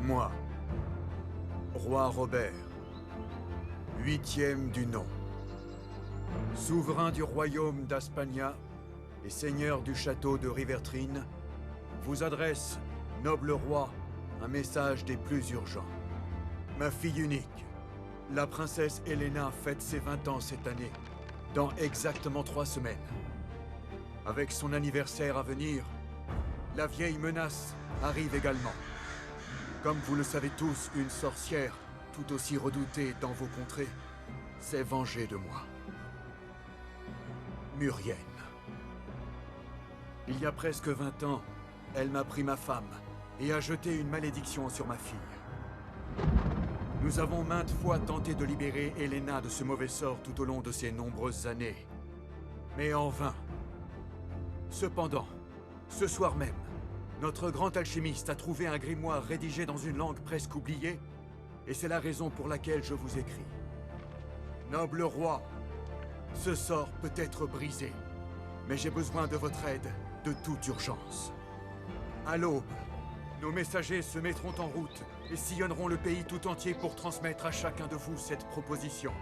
Moi, roi Robert, 8e du nom, souverain du royaume d'Aspania et seigneur du château de Rivertrine, vous adresse, noble roi, un message des plus urgents. Ma fille unique, la princesse Helena fête ses 20 ans cette année, dans exactement 3 semaines. Avec son anniversaire à venir, la vieille menace arrive également. Comme vous le savez tous, une sorcière, tout aussi redoutée dans vos contrées, s'est vengée de moi. Murienne. Il y a presque 20 ans, elle m'a pris ma femme et a jeté une malédiction sur ma fille. Nous avons maintes fois tenté de libérer Helena de ce mauvais sort tout au long de ces nombreuses années. Mais en vain. Cependant, ce soir même, notre grand alchimiste a trouvé un grimoire rédigé dans une langue presque oubliée, et c'est la raison pour laquelle je vous écris. Noble roi, ce sort peut être brisé, mais j'ai besoin de votre aide de toute urgence. À l'aube, nos messagers se mettront en route et sillonneront le pays tout entier pour transmettre à chacun de vous cette proposition.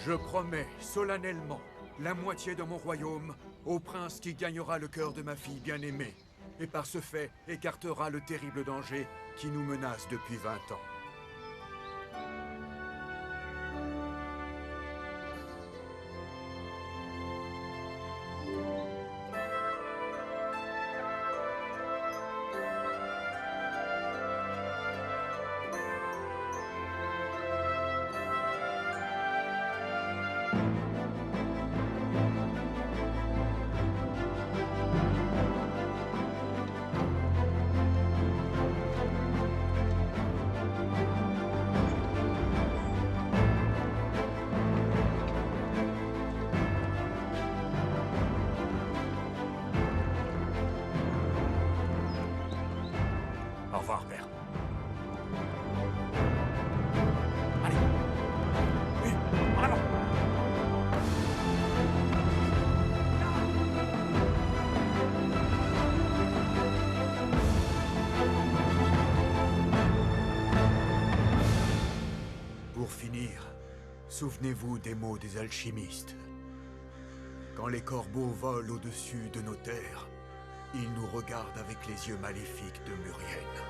Je promets solennellement la moitié de mon royaume au prince qui gagnera le cœur de ma fille bien-aimée, et par ce fait écartera le terrible danger qui nous menace depuis 20 ans. Au revoir, père. Allez. Oui, en avant. Pour finir, souvenez-vous des mots des alchimistes. Quand les corbeaux volent au-dessus de nos terres, ils nous regardent avec les yeux maléfiques de Murienne.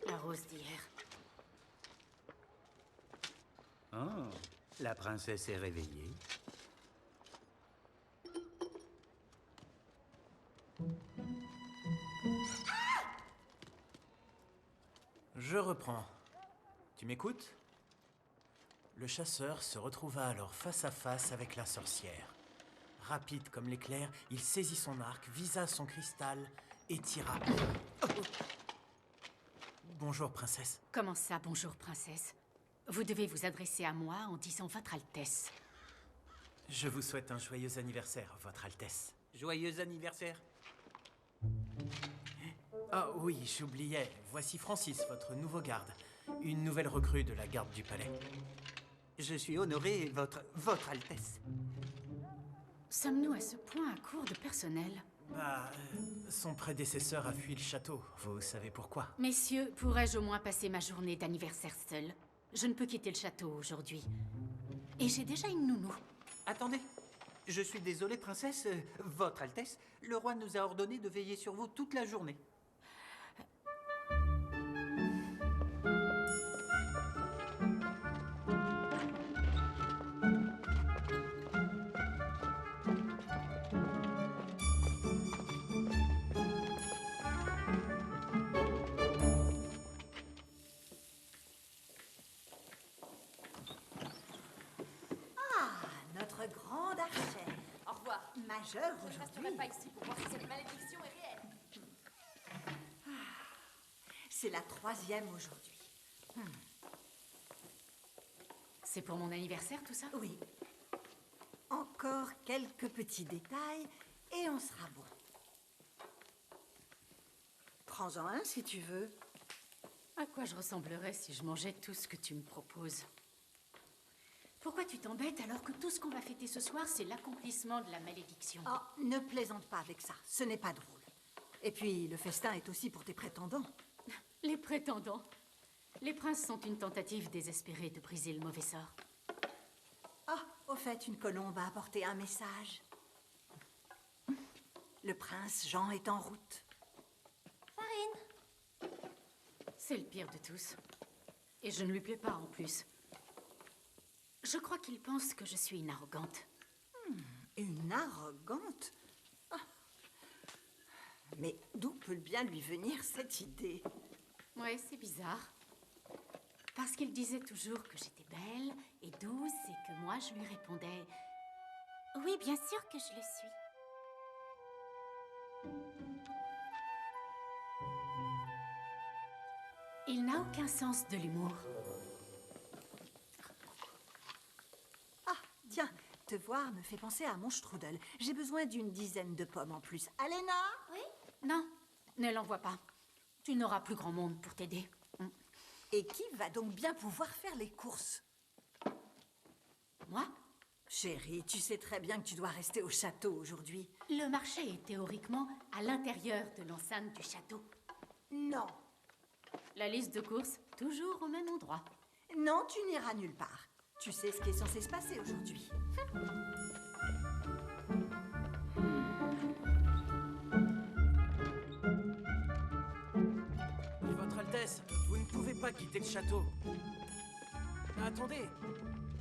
La rose d'hier. Oh, la princesse est réveillée. Je reprends. Tu m'écoutes? Le chasseur se retrouva alors face à face avec la sorcière. Rapide comme l'éclair, il saisit son arc, visa son cristal et tira. Oh. Bonjour, princesse. Comment ça, bonjour, princesse? Vous devez vous adresser à moi en disant Votre Altesse. Je vous souhaite un joyeux anniversaire, Votre Altesse. Joyeux anniversaire. Ah oui, j'oubliais. Voici Francis, votre nouveau garde. Une nouvelle recrue de la garde du palais. Je suis honoré, votre Altesse. Sommes-nous à ce point à court de personnel? Son prédécesseur a fui le château. Vous savez pourquoi? Messieurs, pourrais-je au moins passer ma journée d'anniversaire seule? Je ne peux quitter le château aujourd'hui. Et j'ai déjà une nounou. Attendez. Je suis désolé, princesse. Votre Altesse, le roi nous a ordonné de veiller sur vous toute la journée. Notre grande archère. Au revoir. Majeure Je ne aujourd'hui. resterai pas ici pour voir si cette malédiction est réelle. C'est la 3e aujourd'hui. C'est pour mon anniversaire, tout ça? Oui. Encore quelques petits détails et on sera bon. Prends-en un si tu veux. À quoi je ressemblerais si je mangeais tout ce que tu me proposes? Pourquoi tu t'embêtes alors que tout ce qu'on va fêter ce soir, c'est l'accomplissement de la malédiction? Oh, ne plaisante pas avec ça, ce n'est pas drôle. Et puis, le festin est aussi pour tes prétendants. Les prétendants. Les princes sont une tentative désespérée de briser le mauvais sort. Ah, au fait, une colombe a apporté un message. Le prince Jean est en route. Farine. C'est le pire de tous. Et je ne lui plais pas en plus. Je crois qu'il pense que je suis une arrogante. Une arrogante? Ah. Mais d'où peut bien lui venir cette idée? Ouais, c'est bizarre. Parce qu'il disait toujours que j'étais belle et douce et que moi je lui répondais « Oui, bien sûr que je le suis ». Il n'a aucun sens de l'humour. Ah, tiens, te voir me fait penser à mon strudel. J'ai besoin d'une dizaine de pommes en plus. Alena? Non, ne l'envoie pas. Tu n'auras plus grand monde pour t'aider. Et qui va donc bien pouvoir faire les courses? Moi? Chérie, tu sais très bien que tu dois rester au château aujourd'hui. Le marché est théoriquement à l'intérieur de l'enceinte du château. Non. La liste de courses, toujours au même endroit. Non, tu n'iras nulle part. Tu sais ce qui est censé se passer aujourd'hui. Votre Altesse, vous ne pouvez pas quitter le château. Attendez.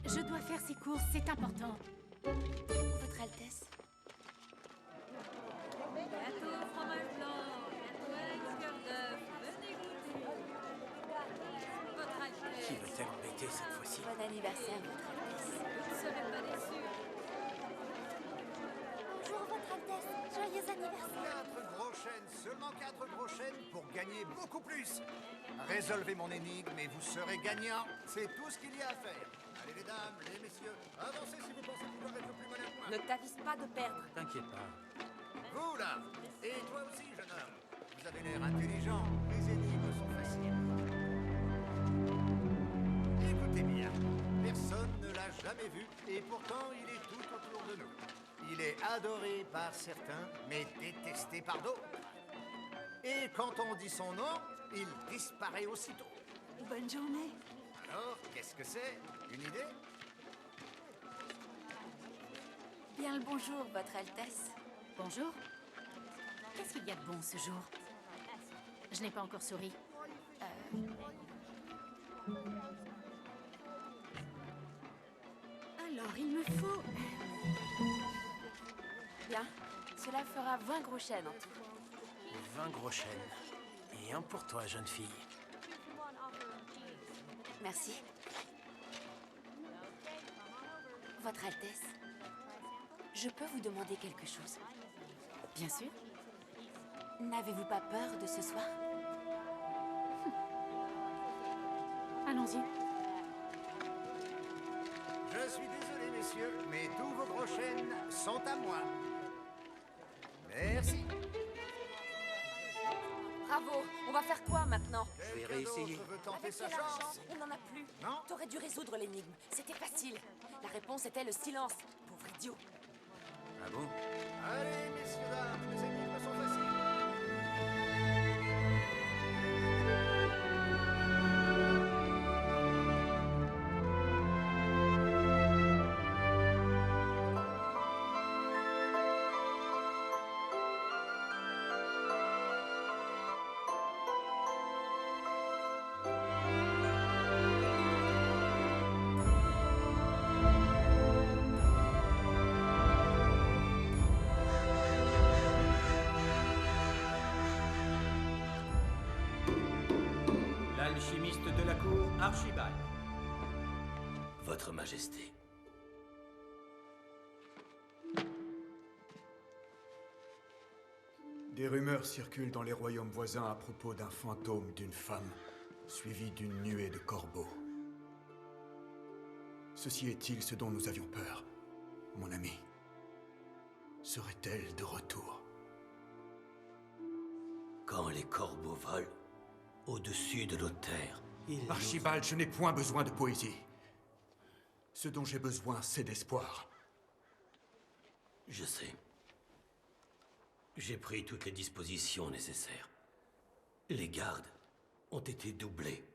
Je dois faire ces courses, c'est important. Votre Altesse. Gâteau au fromage blanc, gâteau à la cœur d'œuf, venez goûter. Votre Altesse, Qui va-t-elle embêter cette fois-ci? Bon anniversaire, Votre Altesse. vous ne serez pas déçus. Bonjour, Votre Altesse. Joyeux anniversaire. 4 gros chênes, seulement 4 gros chênes pour gagner beaucoup plus. Résolvez mon énigme et vous serez gagnant. C'est tout ce qu'il y a à faire. Allez les dames, les messieurs, avancez si vous pensez pouvoir être plus malin que moi. Ne t'avise pas de perdre. T'inquiète pas. Vous là, et toi aussi jeune homme, vous avez l'air intelligent. Les énigmes sont faciles. Écoutez bien, personne ne l'a jamais vu et pourtant il est tout autour de nous. Il est adoré par certains, mais détesté par d'autres. Et quand on dit son nom, il disparaît aussitôt. Bonne journée. Alors, qu'est-ce que c'est? Une idée? Bien le bonjour, Votre Altesse. Bonjour. Qu'est-ce qu'il y a de bon ce jour? Je n'ai pas encore souri. Alors, il me faut... Bien. Cela fera 20 gros chênes en tout. 20 gros chênes. Et un pour toi, jeune fille. Merci. Votre Altesse, je peux vous demander quelque chose? Bien sûr. N'avez-vous pas peur de ce soir? Allons-y. Je suis désolé, messieurs, mais tous vos gros chênes sont à moi. Merci. Bravo. On va faire quoi maintenant? Je vais Quelqu'un réessayer. d'autre veut tenter Avec sa quel argent? chance? On n'en a plus. Non? T'aurais dû résoudre l'énigme. C'était facile. La réponse était le silence. Pauvre idiot. Ah bon? Allez, messieurs, dames, les énigmes sont faciles. L'alchimiste de la cour, Archibald. Votre Majesté. Des rumeurs circulent dans les royaumes voisins à propos d'un fantôme d'une femme, suivi d'une nuée de corbeaux. Ceci est-il ce dont nous avions peur, mon ami? Serait-elle de retour? Quand les corbeaux volent au-dessus de nos terres, Archibald, je n'ai point besoin de poésie. Ce dont j'ai besoin, c'est d'espoir. Je sais. J'ai pris toutes les dispositions nécessaires. Les gardes ont été doublés.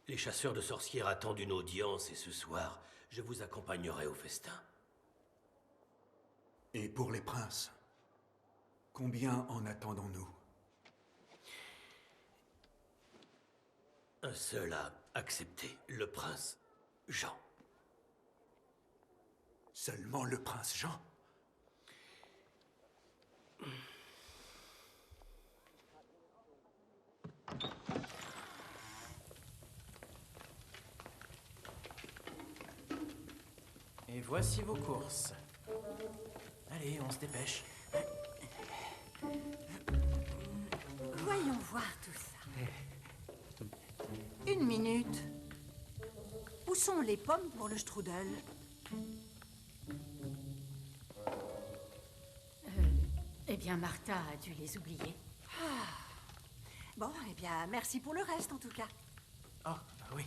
Les chasseurs de sorcières attendent une audience et ce soir, je vous accompagnerai au festin. Et pour les princes, combien en attendons-nous? Un seul a accepté, le prince Jean. Seulement le prince Jean? Et voici vos courses. Allez, on se dépêche. Voyons voir tout ça. Une minute. Où sont les pommes pour le strudel? Eh bien, Martha a dû les oublier. Bon, eh bien, merci pour le reste, en tout cas. Oh, oui.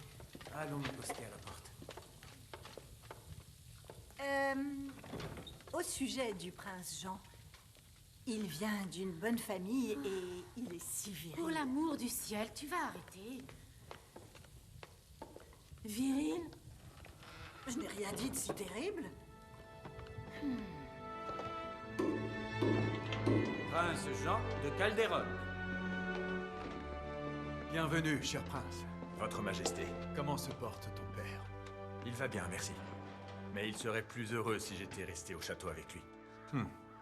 Allons nous poster à la porte. Au sujet du prince Jean, il vient d'une bonne famille et il est si viril. Pour l'amour du ciel, tu vas arrêter. Viril? Je n'ai rien dit de si terrible. Prince Jean de Calderon. Bienvenue, cher prince. Votre Majesté, Comment se porte ton père? il va bien, merci. Mais il serait plus heureux si j'étais resté au château avec lui.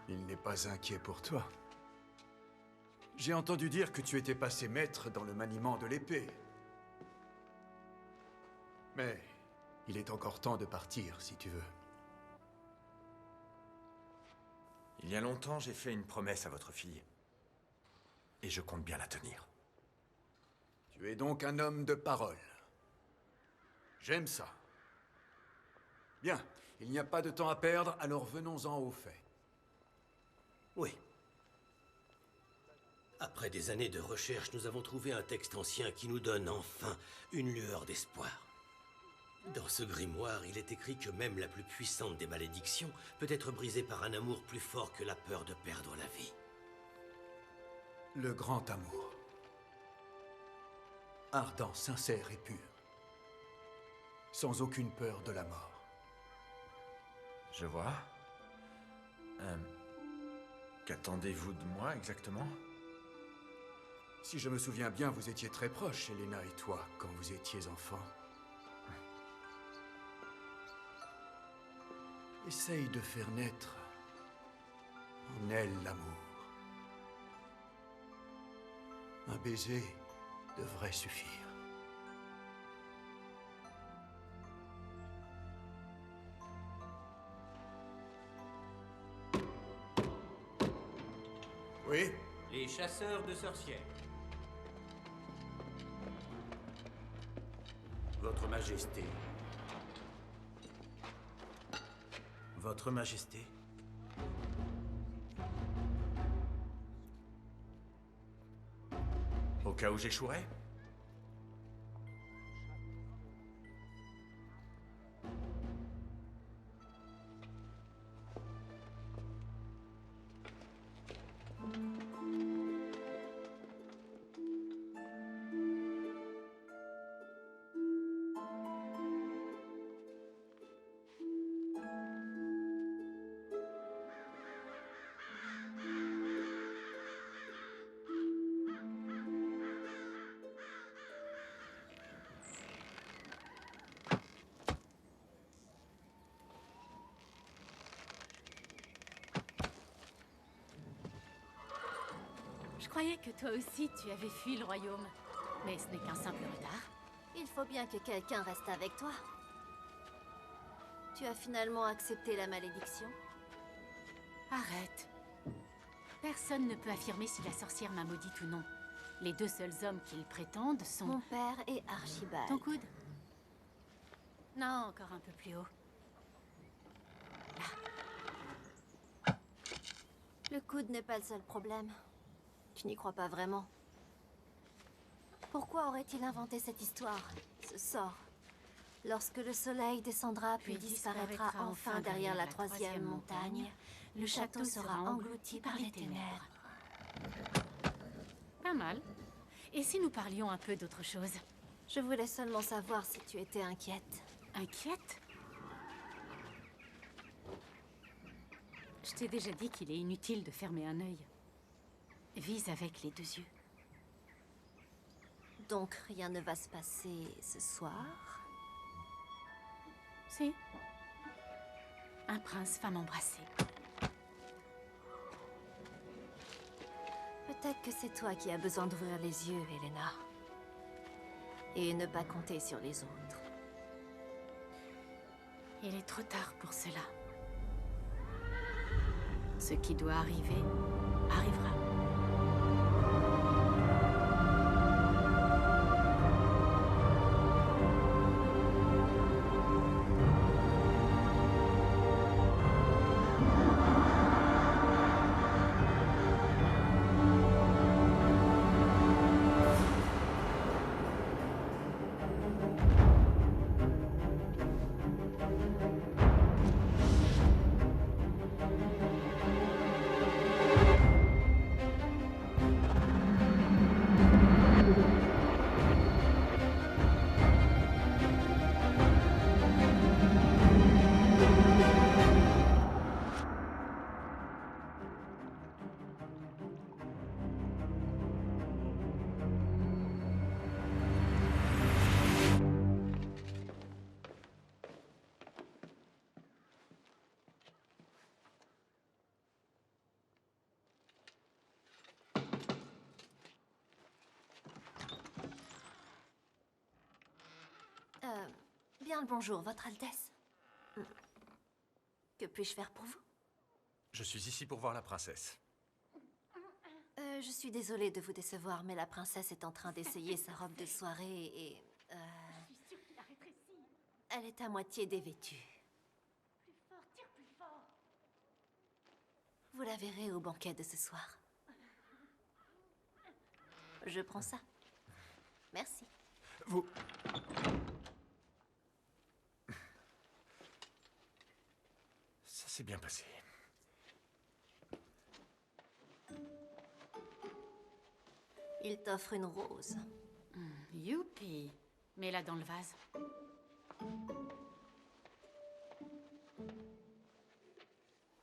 Il n'est pas inquiet pour toi. J'ai entendu dire que tu étais passé maître dans le maniement de l'épée. Mais il est encore temps de partir, si tu veux. Il y a longtemps, j'ai fait une promesse à votre fille. Et je compte bien la tenir. Tu es donc un homme de parole. J'aime ça. Bien, il n'y a pas de temps à perdre, alors venons-en aux faits. Oui. Après des années de recherche, nous avons trouvé un texte ancien qui nous donne enfin une lueur d'espoir. Dans ce grimoire, il est écrit que même la plus puissante des malédictions peut être brisée par un amour plus fort que la peur de perdre la vie. Le grand amour. Ardent, sincère et pur. Sans aucune peur de la mort. Je vois. Qu'attendez-vous de moi, exactement? Si je me souviens bien, vous étiez très proches, Elena et toi, quand vous étiez enfant. Essaye de faire naître en elle l'amour. Un baiser devrait suffire. Oui? Les chasseurs de sorcières. Votre Majesté. Votre Majesté. Au cas où j'échouerais? croyais que toi aussi tu avais fui le royaume. Mais ce n'est qu'un simple retard. Il faut bien que quelqu'un reste avec toi. Tu as finalement accepté la malédiction? Arrête. Personne ne peut affirmer si la sorcière m'a maudite ou non. Les deux seuls hommes qui le prétendent sont... Mon père et Archibald. Ton coude? Non, encore un peu plus haut. Le coude n'est pas le seul problème. Tu n'y crois pas vraiment. Pourquoi aurait-il inventé cette histoire, ce sort? Lorsque le soleil descendra puis disparaîtra enfin derrière la troisième montagne, le château sera englouti par les ténèbres. Pas mal. Et si nous parlions un peu d'autre chose? Je voulais seulement savoir si tu étais inquiète. Inquiète? Je t'ai déjà dit qu'il est inutile de fermer un œil. Vise avec les deux yeux. Donc rien ne va se passer ce soir? Si. Un prince va m'embrasser. Peut-être que c'est toi qui as besoin d'ouvrir les yeux, Elena. Et ne pas compter sur les autres. Il est trop tard pour cela. Ce qui doit arriver, arrivera. Bien le bonjour, Votre Altesse. Que puis-je faire pour vous? Je suis ici pour voir la princesse. Je suis désolée de vous décevoir, mais la princesse est en train d'essayer sa robe de soirée et... Je suis sûre qu'il a rétréci. Elle est à moitié dévêtue. Plus fort, tire plus fort. Vous la verrez au banquet de ce soir. Je prends ça. Merci. Vous... Ça s'est bien passé. Il t'offre une rose. Youpi. Mets-la dans le vase.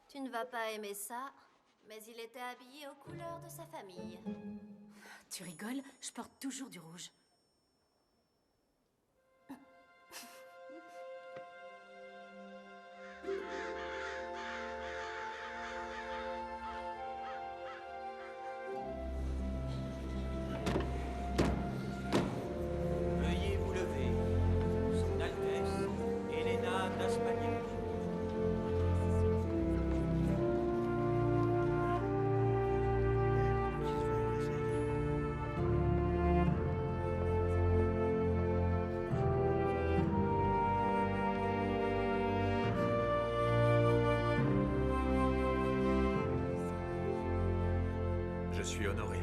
Tu ne vas pas aimer ça, mais il était habillé aux couleurs de sa famille. Tu rigoles? Je porte toujours du rouge. Veuillez vous lever. Son Altesse, Elena d'Aspagnac. Je suis honoré.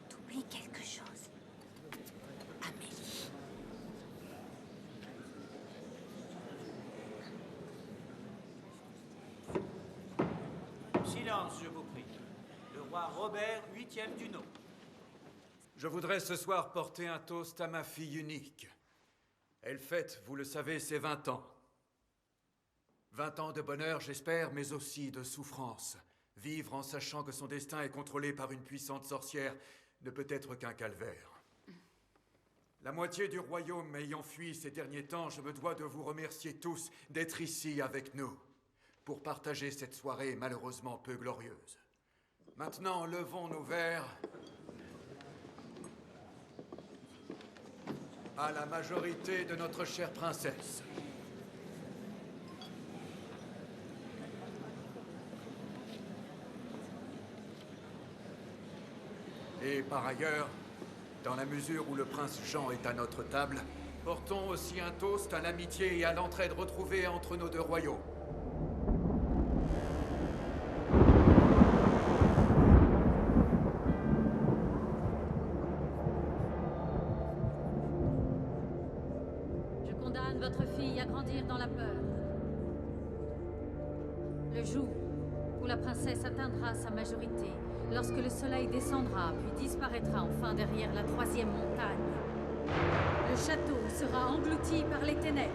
T'oublies quelque chose. Amélie. Silence, je vous prie. Le roi Robert, 8e du nom. Je voudrais ce soir porter un toast à ma fille unique, Elle fête, vous le savez, ses 20 ans. 20 ans de bonheur, j'espère, mais aussi de souffrance. Vivre en sachant que son destin est contrôlé par une puissante sorcière ne peut être qu'un calvaire. La moitié du royaume ayant fui ces derniers temps, je me dois de vous remercier tous d'être ici avec nous, pour partager cette soirée malheureusement peu glorieuse. Maintenant, levons nos verres à la majorité de notre chère princesse. Et par ailleurs, dans la mesure où le prince Jean est à notre table, portons aussi un toast à l'amitié et à l'entraide retrouvée entre nos deux royaumes. Je condamne votre fille à grandir dans la peur. Le jour où la princesse atteindra sa majorité, lorsque le soleil descendra puis disparaîtra enfin derrière la 3e montagne, le château sera englouti par les ténèbres.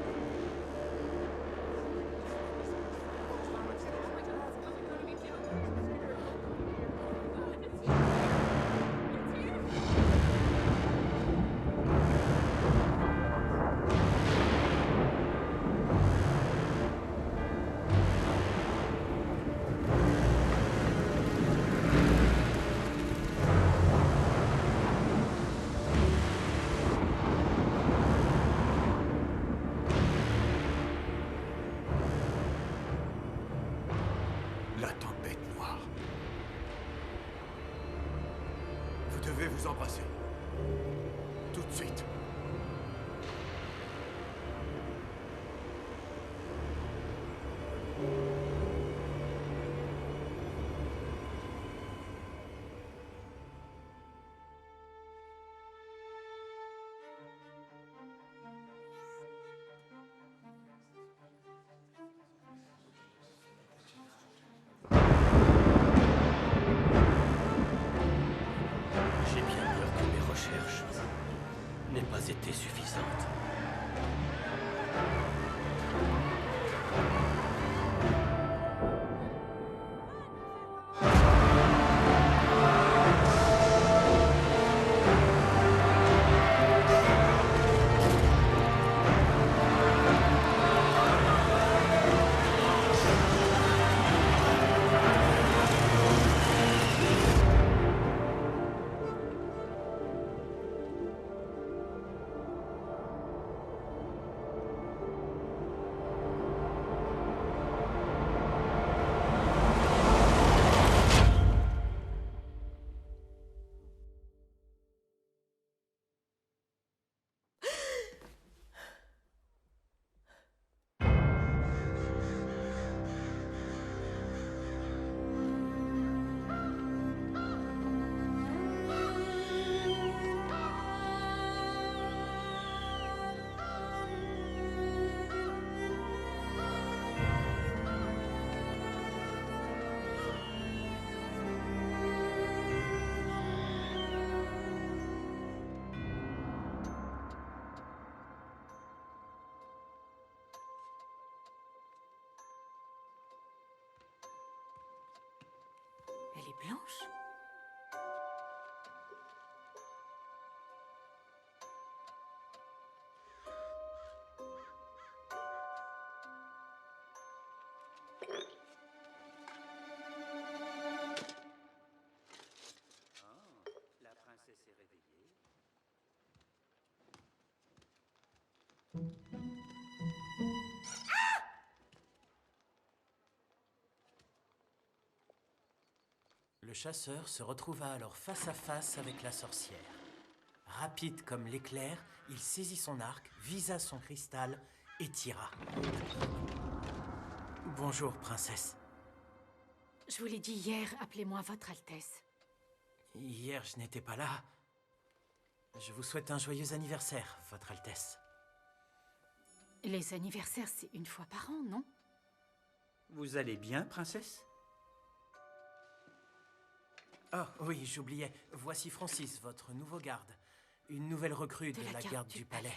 La tempête noire. Vous devez vous embrasser. Tout de suite. J'ai bien peur que mes recherches n'aient pas été suffisantes. Elle est blanche. La princesse est réveillée. Le chasseur se retrouva alors face à face avec la sorcière. Rapide comme l'éclair, il saisit son arc, visa son cristal et tira. Bonjour, princesse. Je vous l'ai dit hier, appelez-moi Votre Altesse. Hier, je n'étais pas là. Je vous souhaite un joyeux anniversaire, Votre Altesse. Les anniversaires, c'est une fois par an, non? Vous allez bien, princesse? Oh, oui, j'oubliais. Voici Francis, votre nouveau garde. Une nouvelle recrue de la garde du palais.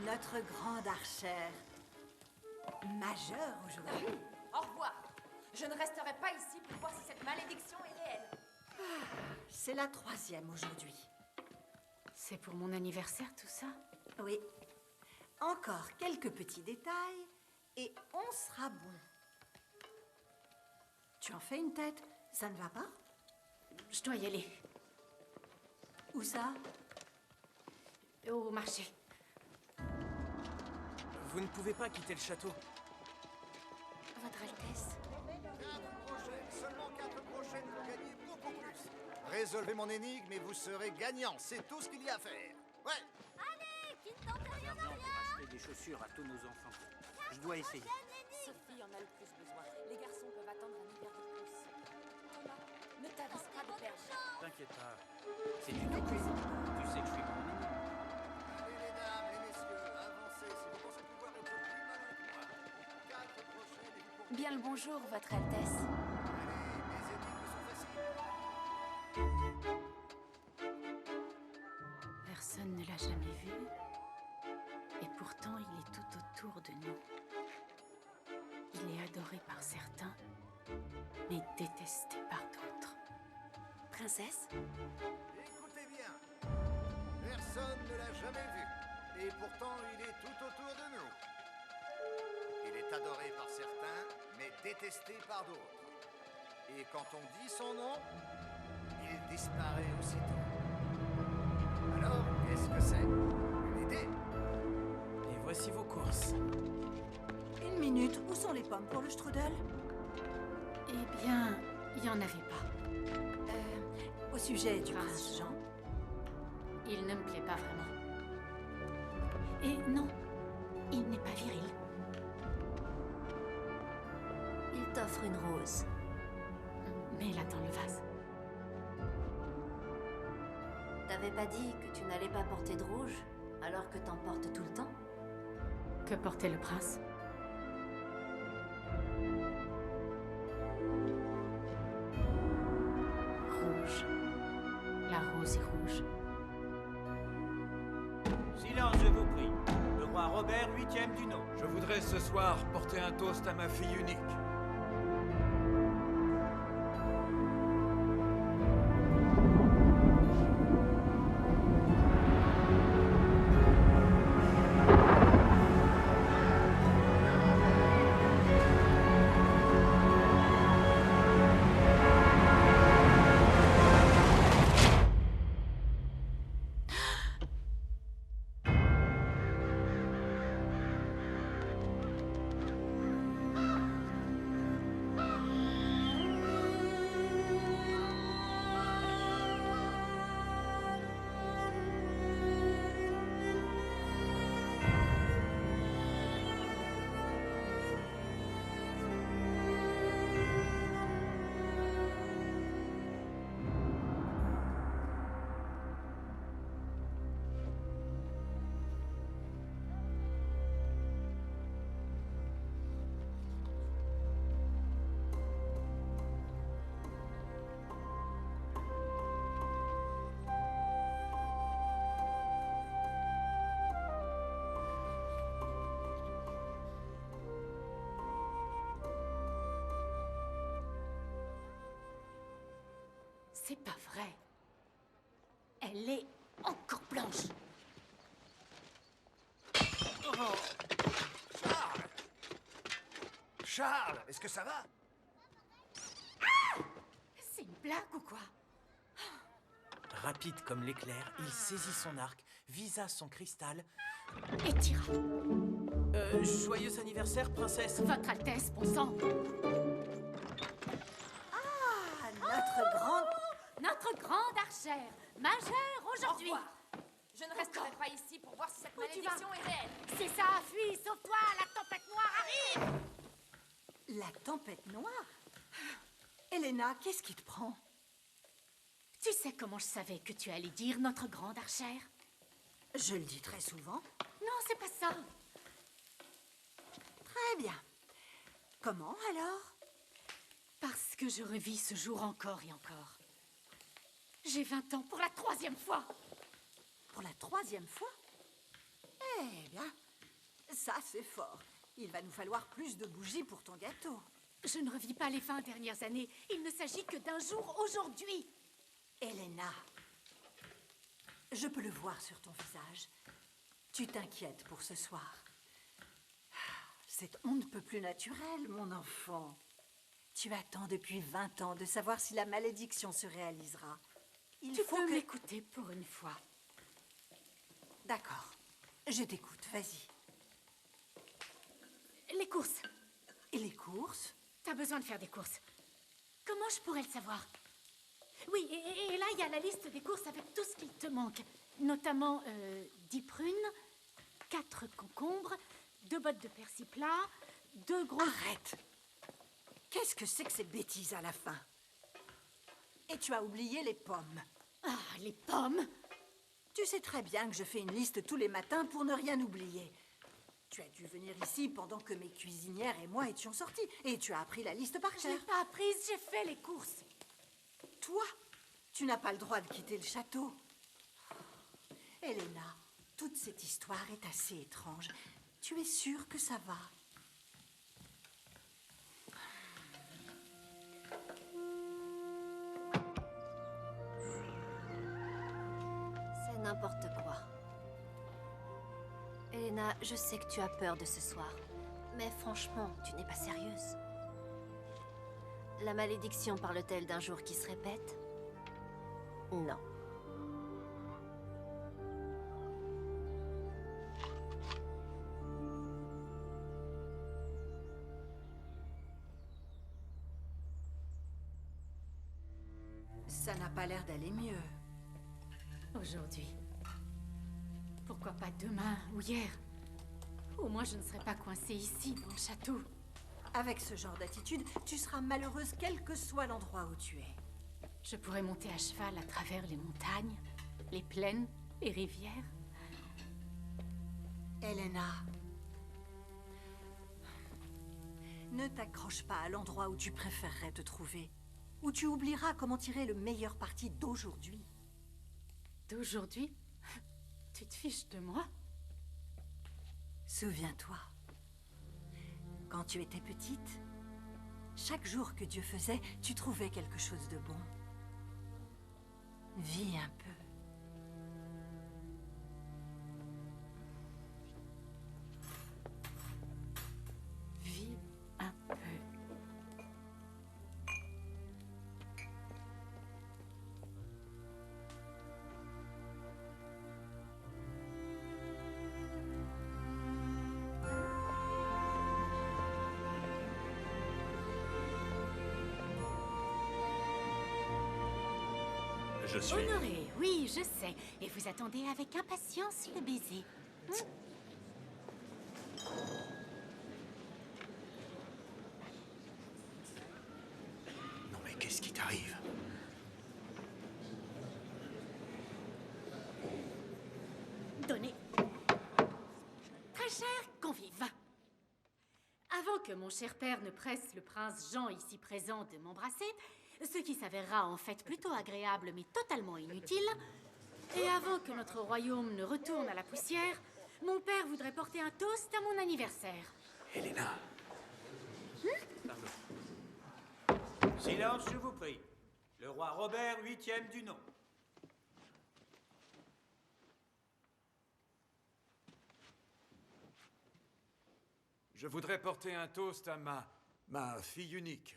notre grande archère. Majeure aujourd'hui. Au revoir. Je ne resterai pas ici pour voir si cette malédiction est réelle. C'est la 3e aujourd'hui. C'est pour mon anniversaire, tout ça? Oui. Encore quelques petits détails et on sera bon. Tu en fais une tête? Ça ne va pas? Je dois y aller. Où ça? Au marché. Vous ne pouvez pas quitter le château. Votre Altesse. 4 prochaines, seulement 4 prochaines pour gagner beaucoup plus. Résolvez mon énigme et vous serez gagnant. C'est tout ce qu'il y a à faire. Ouais. Allez, qui ne tente rien à Pour rien. acheter des chaussures à tous nos enfants. Je dois essayer. Sophie en a le plus besoin. Les garçons peuvent attendre un hiver de plus. Thomas, ne t'avance pas de perdre. T'inquiète pas. C'est du tout cuisine. Tu sais que je suis mon ennemi. Allez les dames, les messieurs, avancez si vous pensez pouvoir être plus malin que moi. 4 prochaines et vous pourrez... Bien le bonjour, Votre Altesse. Allez, mes énigmes sont faciles. Personne ne l'a jamais vu. Et pourtant, il est tout autour de nous. Il est adoré par certains, mais détesté par d'autres. Princesse? Écoutez bien. Personne ne l'a jamais vu. Et pourtant, il est tout autour de nous. Il est adoré par certains, mais détesté par d'autres. Et quand on dit son nom, il disparaît aussitôt. Alors, qu'est-ce que c'est? Une idée? Et voici vos courses. Une minute, où sont les pommes pour le strudel? Eh bien, il n'y en avait pas. Au sujet du Prince prince Jean. Il ne me plaît pas vraiment. Et non, il n'est pas viril. Il t'offre une rose. Mets-la dans le vase. T'avais pas dit que tu n'allais pas porter de rouge, alors que t'en portes tout le temps? Que portait le prince? Rouge. La rose est rouge. Silence, je vous prie. Le roi Robert, 8e du nom. Je voudrais ce soir porter un toast à ma fille unique. C'est pas vrai. Elle est encore blanche. Charles! Charles, est-ce que ça va? C'est une blague ou quoi? Rapide comme l'éclair, il saisit son arc, visa son cristal. Et tira. Joyeux anniversaire, princesse. Votre Altesse, bon sang. Ah, notre grande archère, majeure aujourd'hui. Au revoir. Je ne resterai pas ici pour voir si cette Où tu malédiction est réelle. C'est ça, fuis, sauve-toi, la tempête noire arrive. La tempête noire? Elena, qu'est-ce qui te prend? Tu sais comment je savais que tu allais dire notre grande archère? Je le dis très souvent. Non, c'est pas ça. Très bien. Comment alors? Parce que je revis ce jour encore et encore. J'ai 20 ans pour la 3e fois. Pour la 3e fois? Eh bien, ça c'est fort. Il va nous falloir plus de bougies pour ton gâteau. Je ne revis pas les 20 dernières années. Il ne s'agit que d'un jour aujourd'hui. Elena, je peux le voir sur ton visage. Tu t'inquiètes pour ce soir. C'est on ne peut plus naturel, mon enfant. Tu attends depuis 20 ans de savoir si la malédiction se réalisera. Tu peux m'écouter pour une fois. D'accord. Je t'écoute, vas-y. Les courses. Et les courses? T'as besoin de faire des courses. Comment je pourrais le savoir? Oui, et là, il y a la liste des courses avec tout ce qu'il te manque. Notamment 10 prunes, 4 concombres, 2 bottes de persil plat, 2 gros... Arrête! Qu'est-ce que c'est que ces bêtises à la fin? Et tu as oublié les pommes. Ah, les pommes! Tu sais très bien que je fais une liste tous les matins pour ne rien oublier. Tu as dû venir ici pendant que mes cuisinières et moi étions sortis. Et tu as appris la liste par Je cœur. l'ai pas apprise, j'ai fait les courses. Toi, tu n'as pas le droit de quitter le château. Elena, toute cette histoire est assez étrange. Tu es sûre que ça va? C'est n'importe quoi. Elena, je sais que tu as peur de ce soir. Mais franchement, tu n'es pas sérieuse. La malédiction parle-t-elle d'un jour qui se répète? Non. Ça n'a pas l'air d'aller mieux. Aujourd'hui. Pourquoi pas demain ou hier? Au moins, je ne serai pas coincée ici, dans le château. Avec ce genre d'attitude, tu seras malheureuse quel que soit l'endroit où tu es. Je pourrais monter à cheval à travers les montagnes, les plaines, les rivières. Elena, ne t'accroche pas à l'endroit où tu préférerais te trouver, où tu oublieras comment tirer le meilleur parti d'aujourd'hui. D'aujourd'hui? Tu te fiches de moi? Souviens-toi, quand tu étais petite, chaque jour que Dieu faisait, tu trouvais quelque chose de bon. Vis un peu. Vis un peu. Je suis... Honoré, oui, je sais. Et vous attendez avec impatience le baiser. Non mais qu'est-ce qui t'arrive? Donnez. Très cher convive. Avant que mon cher père ne presse le prince Jean ici présent de m'embrasser, ce qui s'avérera en fait plutôt agréable mais totalement inutile, et avant que notre royaume ne retourne à la poussière, mon père voudrait porter un toast à mon anniversaire. Elena. Silence, je vous prie. Le roi Robert, 8e du nom. Je voudrais porter un toast à ma fille unique.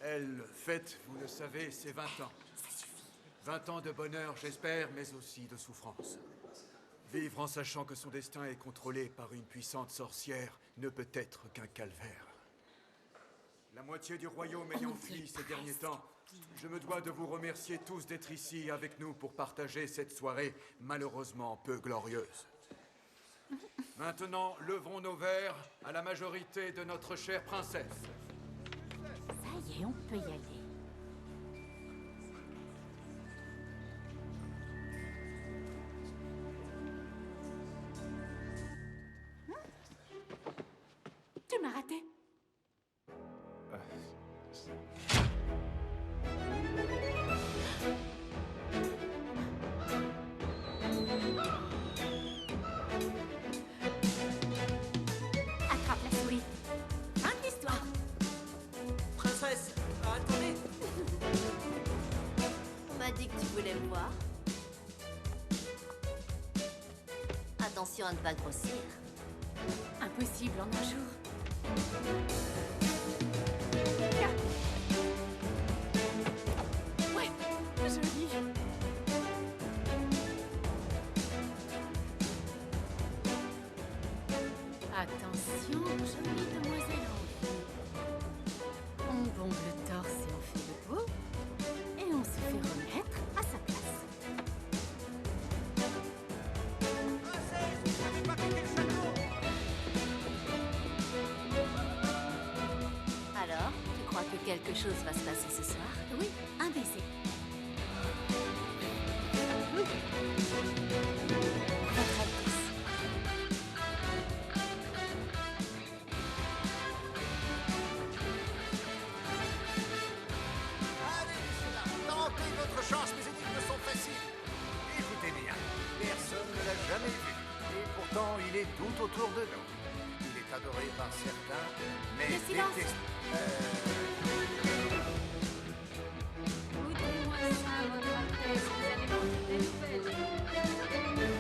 Elle fête, vous le savez, ses 20 ans. 20 ans de bonheur, j'espère, mais aussi de souffrance. Vivre en sachant que son destin est contrôlé par une puissante sorcière ne peut être qu'un calvaire. La moitié du royaume ayant fui ces derniers temps, je me dois de vous remercier tous d'être ici avec nous pour partager cette soirée malheureusement peu glorieuse. Maintenant, levons nos verres à la majorité de notre chère princesse. Ça y est, on peut y aller. Tu m'as raté. malédiction ne va grossir. Impossible en un jour. Ouais, joli. Attention, jolie demoiselle en vie. On bombe le torse et on fait le beau. Et on se fait remettre à sa place. Alors, tu crois que quelque chose va se passer ce soir? Oui, un baiser. Votre Altesse. Allez, messieurs, là, tentez votre chance, mes énigmes sont faciles. Écoutez bien, personne ne l'a jamais vu. Et pourtant, il est tout autour de nous. Il est adoré par certains, mais Le silence. détesté. Goûtez-moi ça, votre Altesse, vous allez manger des nouvelles. Votre Altesse.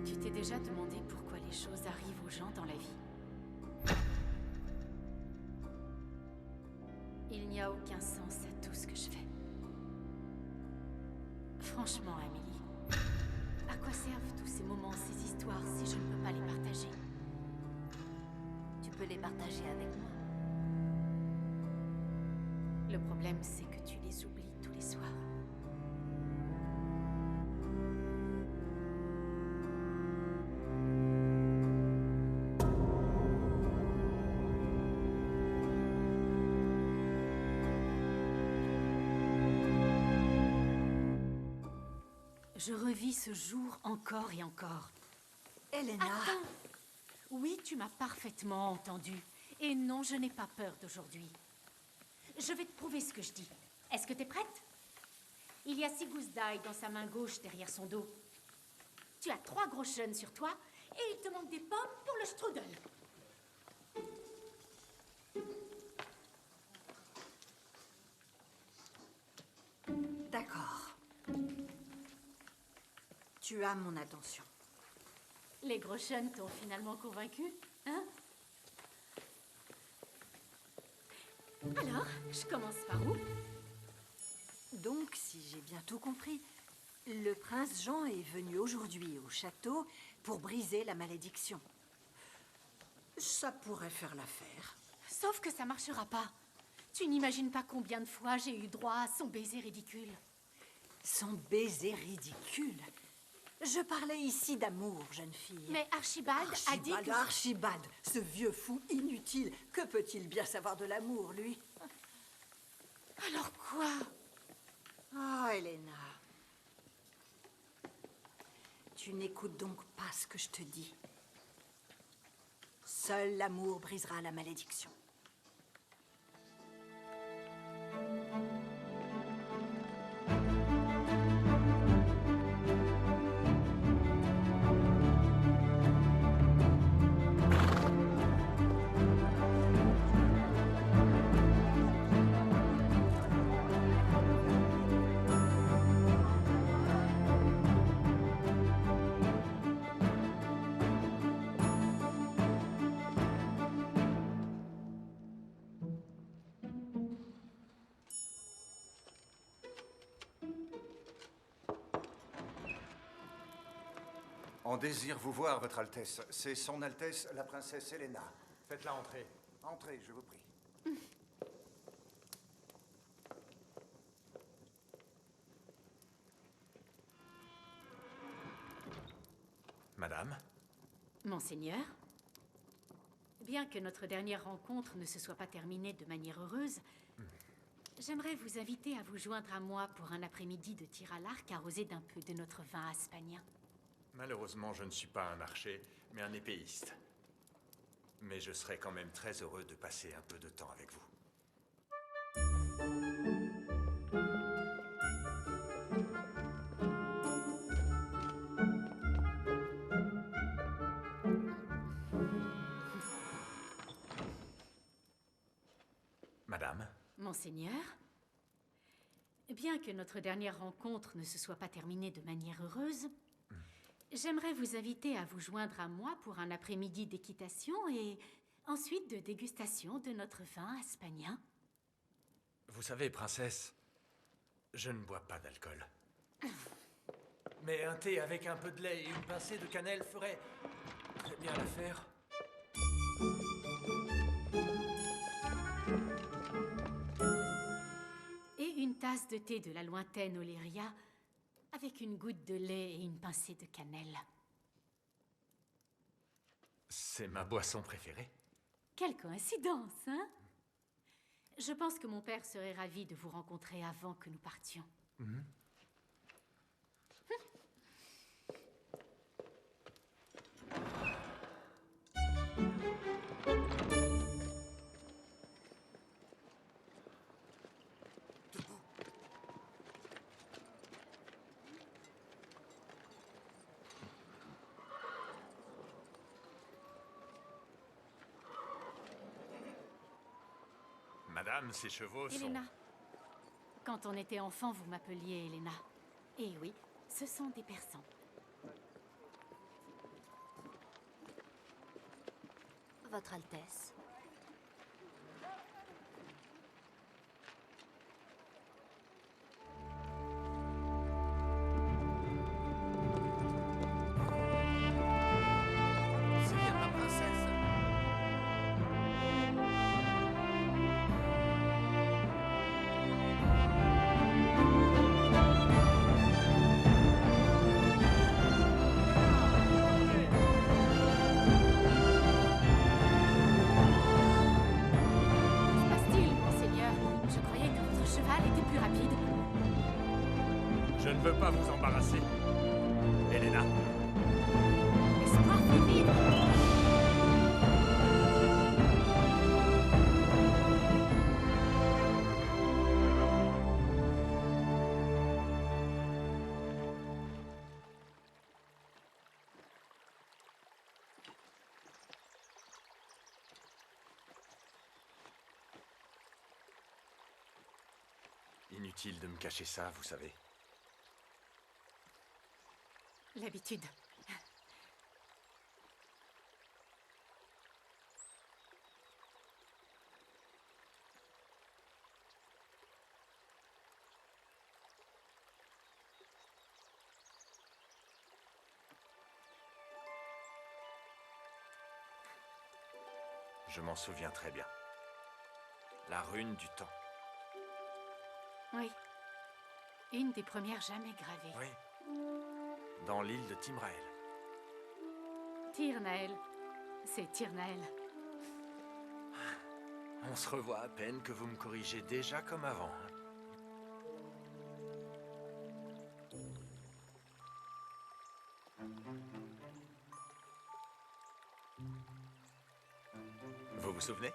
Tu t'es déjà demandé pourquoi les choses arrivent aux gens dans la vie? Il n'y a aucun sens à tout ce que je fais. Franchement, Amélie, à quoi servent tous ces moments, ces histoires, si je ne peux pas les partager? Tu peux les partager avec moi. Le problème, c'est que tu les oublies tous les soirs. Je revis ce jour encore et encore. Elena, Attends. Oui, tu m'as parfaitement entendu. Et non, je n'ai pas peur d'aujourd'hui. Je vais te prouver ce que je dis. Est-ce que t'es prête? Il y a 6 gousses d'ail dans sa main gauche derrière son dos. Tu as 3 gros jeunes sur toi et il te manque des pommes pour le strudel. d'accord. Tu as mon attention. Les gros jeunes t'ont finalement convaincu, hein? Alors, je commence par où? Donc, si j'ai bien tout compris, le prince Jean est venu aujourd'hui au château pour briser la malédiction. Ça pourrait faire l'affaire. Sauf que ça marchera pas. Tu n'imagines pas combien de fois j'ai eu droit à son baiser ridicule. Son baiser ridicule. Je parlais ici d'amour, jeune fille. Mais Archibald a dit que... Archibald, ce vieux fou inutile. Que peut-il bien savoir de l'amour, lui? Alors quoi? Oh, Elena. Tu n'écoutes donc pas ce que je te dis. Seul l'amour brisera la malédiction. On désire vous voir, Votre Altesse. C'est Son Altesse, la princesse Helena. Faites-la entrer. Entrez, je vous prie. Madame? Monseigneur, bien que notre dernière rencontre ne se soit pas terminée de manière heureuse, j'aimerais vous inviter à vous joindre à moi pour un après-midi de tir à l'arc arrosé d'un peu de notre vin aspanien. Malheureusement, je ne suis pas un archer, mais un épéiste. Mais je serais quand même très heureux de passer un peu de temps avec vous. Madame? Monseigneur, bien que notre dernière rencontre ne se soit pas terminée de manière heureuse, j'aimerais vous inviter à vous joindre à moi pour un après-midi d'équitation et ensuite de dégustation de notre vin aspanien. Vous savez, princesse, je ne bois pas d'alcool. Mais un thé avec un peu de lait et une pincée de cannelle ferait très bien l'affaire. Et une tasse de thé de la lointaine Oléria avec une goutte de lait et une pincée de cannelle. C'est ma boisson préférée. Quelle coïncidence, hein? Je pense que mon père serait ravi de vous rencontrer avant que nous partions. Madame, ces chevaux sont... Elena. Quand on était enfant, vous m'appeliez Elena. Et oui, ce sont des persans. Votre Altesse. C'est bien, ma princesse. Que se passe-t-il, monseigneur? Je croyais que votre cheval était plus rapide. Je ne veux pas vous embarrasser. Elena, L'espoir fait vivre. inutile de me cacher ça, vous savez. L'habitude. Je m'en souviens très bien. La rune du temps. Oui. Une des premières jamais gravées. Oui. Dans l'île de Timrael. Tirnael. C'est Tirnael. On se revoit à peine que vous me corrigez déjà comme avant. Hein. Vous vous souvenez?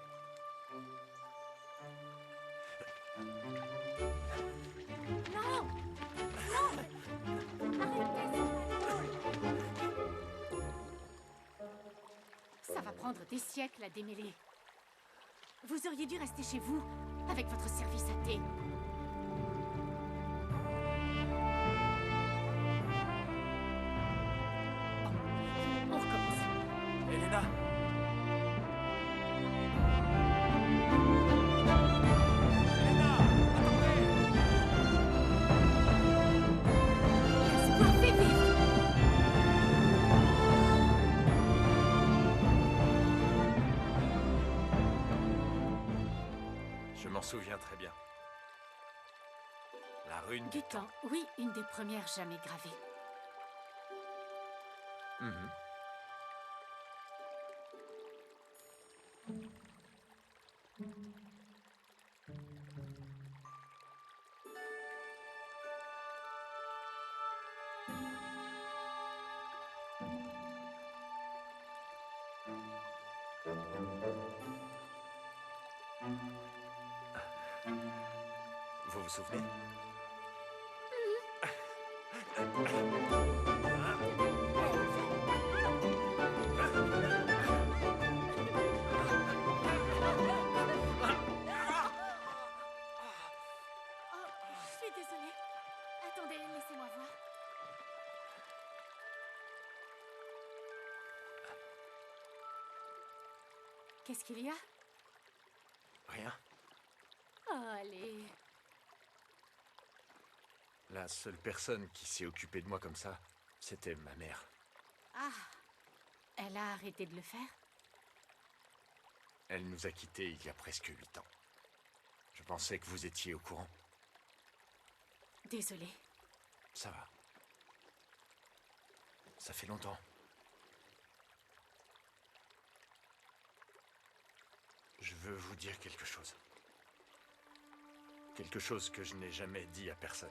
Non! Non! Arrêtez! Ça va prendre des siècles à démêler. Vous auriez dû rester chez vous, avec votre service à thé. Bon, on recommence. Elena! L'espoir fait vivre. Je m'en souviens très bien. La rune Du temps, oui, une des premières jamais gravées. Mhm. Vous vous souvenez? Oh, je suis désolée. Attendez, laissez-moi voir. Qu'est-ce qu'il y a? Rien. Oh, allez. La seule personne qui s'est occupée de moi comme ça, c'était ma mère. Ah, elle a arrêté de le faire? Elle nous a quittés il y a presque 8 ans. Je pensais que vous étiez au courant. Désolée. Ça va. Ça fait longtemps. Je veux vous dire quelque chose. Quelque chose que je n'ai jamais dit à personne.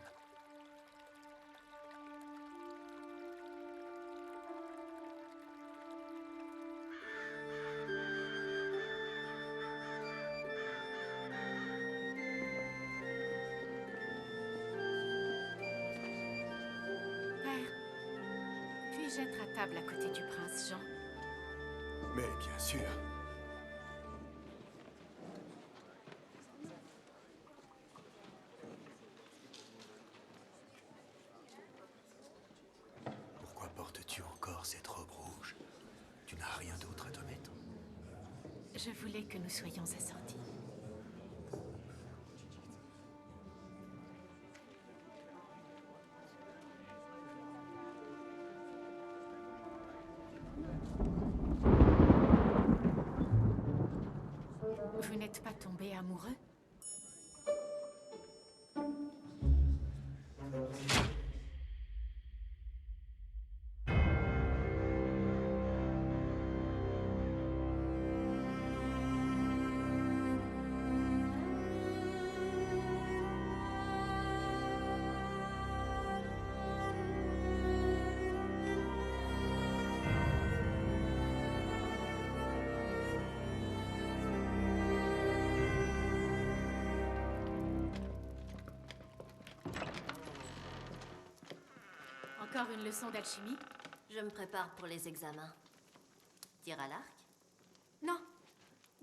Père, puis-je être à table à côté du prince Jean? Mais bien sûr. Pourquoi portes-tu encore cette robe rouge? Tu n'as rien d'autre à te mettre? Je voulais que nous soyons assortis. Vous n'êtes pas tombé amoureux? Encore une leçon d'alchimie? Je me prépare pour les examens. Tir à l'arc? Non.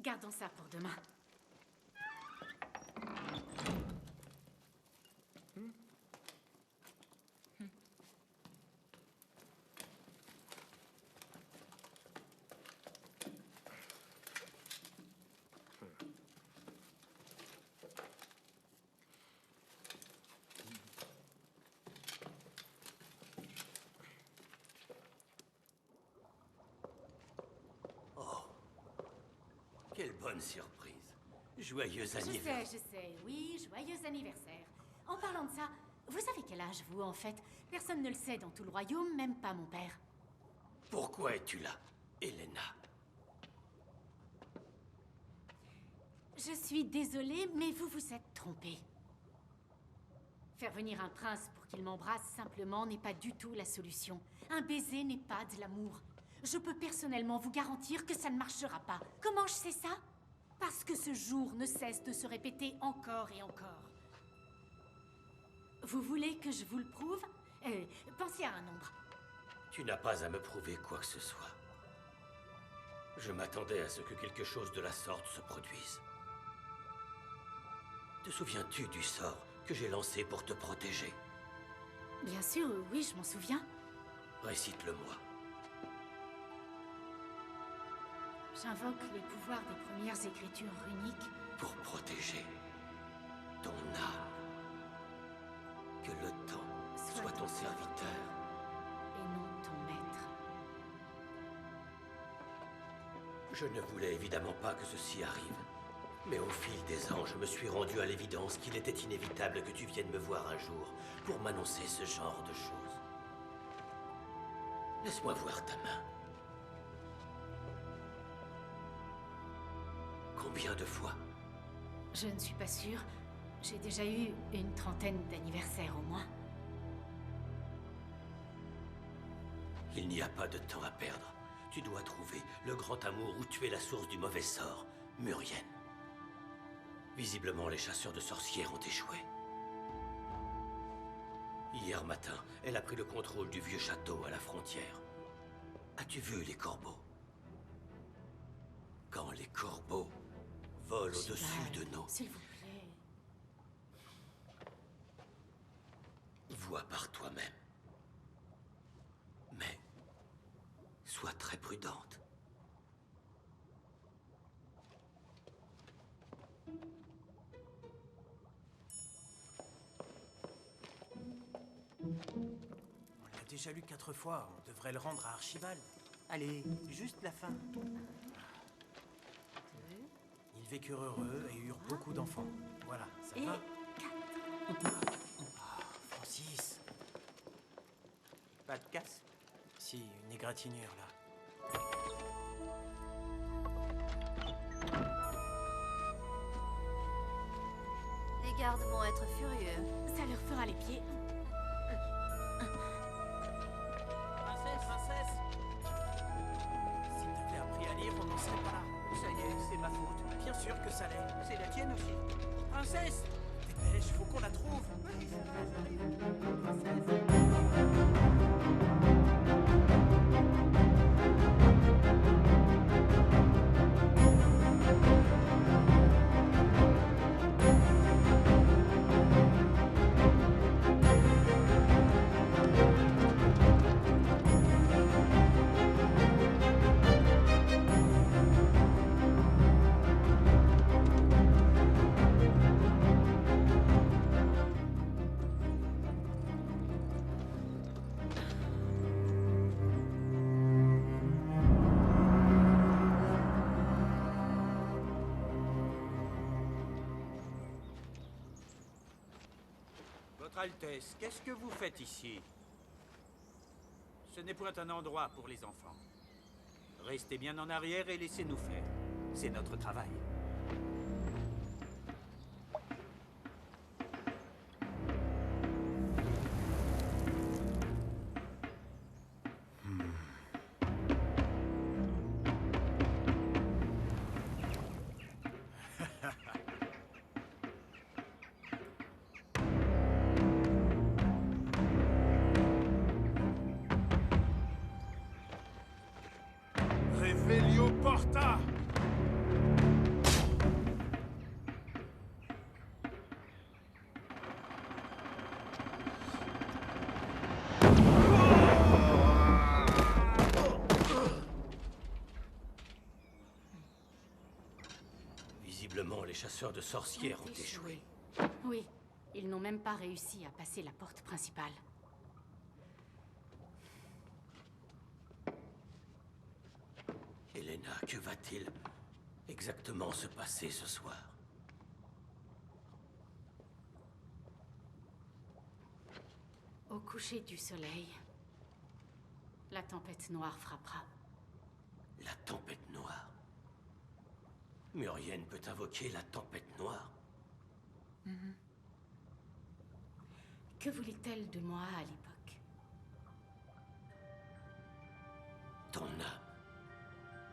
Gardons ça pour demain. Quelle bonne surprise. Joyeux anniversaire. Je sais, oui, joyeux anniversaire. En parlant de ça, vous avez quel âge, vous, en fait? Personne ne le sait dans tout le royaume, même pas mon père. Pourquoi es-tu là, Elena? Je suis désolée, mais vous vous êtes trompée. Faire venir un prince pour qu'il m'embrasse simplement n'est pas du tout la solution. Un baiser n'est pas de l'amour. Je peux personnellement vous garantir que ça ne marchera pas. Comment je sais ça? Parce que ce jour ne cesse de se répéter encore et encore. Vous voulez que je vous le prouve? Pensez à un nombre. Tu n'as pas à me prouver quoi que ce soit. Je m'attendais à ce que quelque chose de la sorte se produise. Te souviens-tu du sort que j'ai lancé pour te protéger? Bien sûr, oui, je m'en souviens. Récite-le-moi. J'invoque les pouvoirs des premières écritures runiques pour protéger ton âme. Que le temps soit ton serviteur. Et non ton maître. Je ne voulais évidemment pas que ceci arrive. Mais au fil des ans, je me suis rendu à l'évidence qu'il était inévitable que tu viennes me voir un jour pour m'annoncer ce genre de choses. Laisse-moi voir ta main. Combien de fois? Je ne suis pas sûre. J'ai déjà eu une trentaine d'anniversaires au moins. Il n'y a pas de temps à perdre. Tu dois trouver le grand amour où tu es la source du mauvais sort, Murienne. Visiblement, les chasseurs de sorcières ont échoué. Hier matin, elle a pris le contrôle du vieux château à la frontière. As-tu vu les corbeaux? Quand les corbeaux volent au-dessus de nous, S'il vous plaît. vois par toi-même. Mais sois très prudente. On l'a déjà lu 4 fois, on devrait le rendre à Archibald. Allez, juste la fin. Ils vécurent heureux et eurent beaucoup d'enfants. Voilà, ça va? Ah, Francis. Pas de casse? Si, une égratignure, là. Les gardes vont être furieux. Ça leur fera les pieds. Princesse! Si t'avais appris à lire, on n'en serait pas là. Ça y est, c'est ma faute. Bien sûr que ça l'est. C'est la tienne aussi. Princesse! Dépêche, faut qu'on la trouve. Oui, j'arrive. Votre Altesse, qu'est-ce que vous faites ici? Ce n'est point un endroit pour les enfants. Restez bien en arrière et laissez-nous faire. C'est notre travail. Revelio porta! Visiblement, les chasseurs de sorcières ont échoué. Oui, ils n'ont même pas réussi à passer la porte principale. Elena, que va-t-il exactement se passer ce soir? Au coucher du soleil, la tempête noire frappera. La tempête noire. Murienne peut invoquer la tempête noire. Que voulait-elle de moi à l'époque? Ton âme.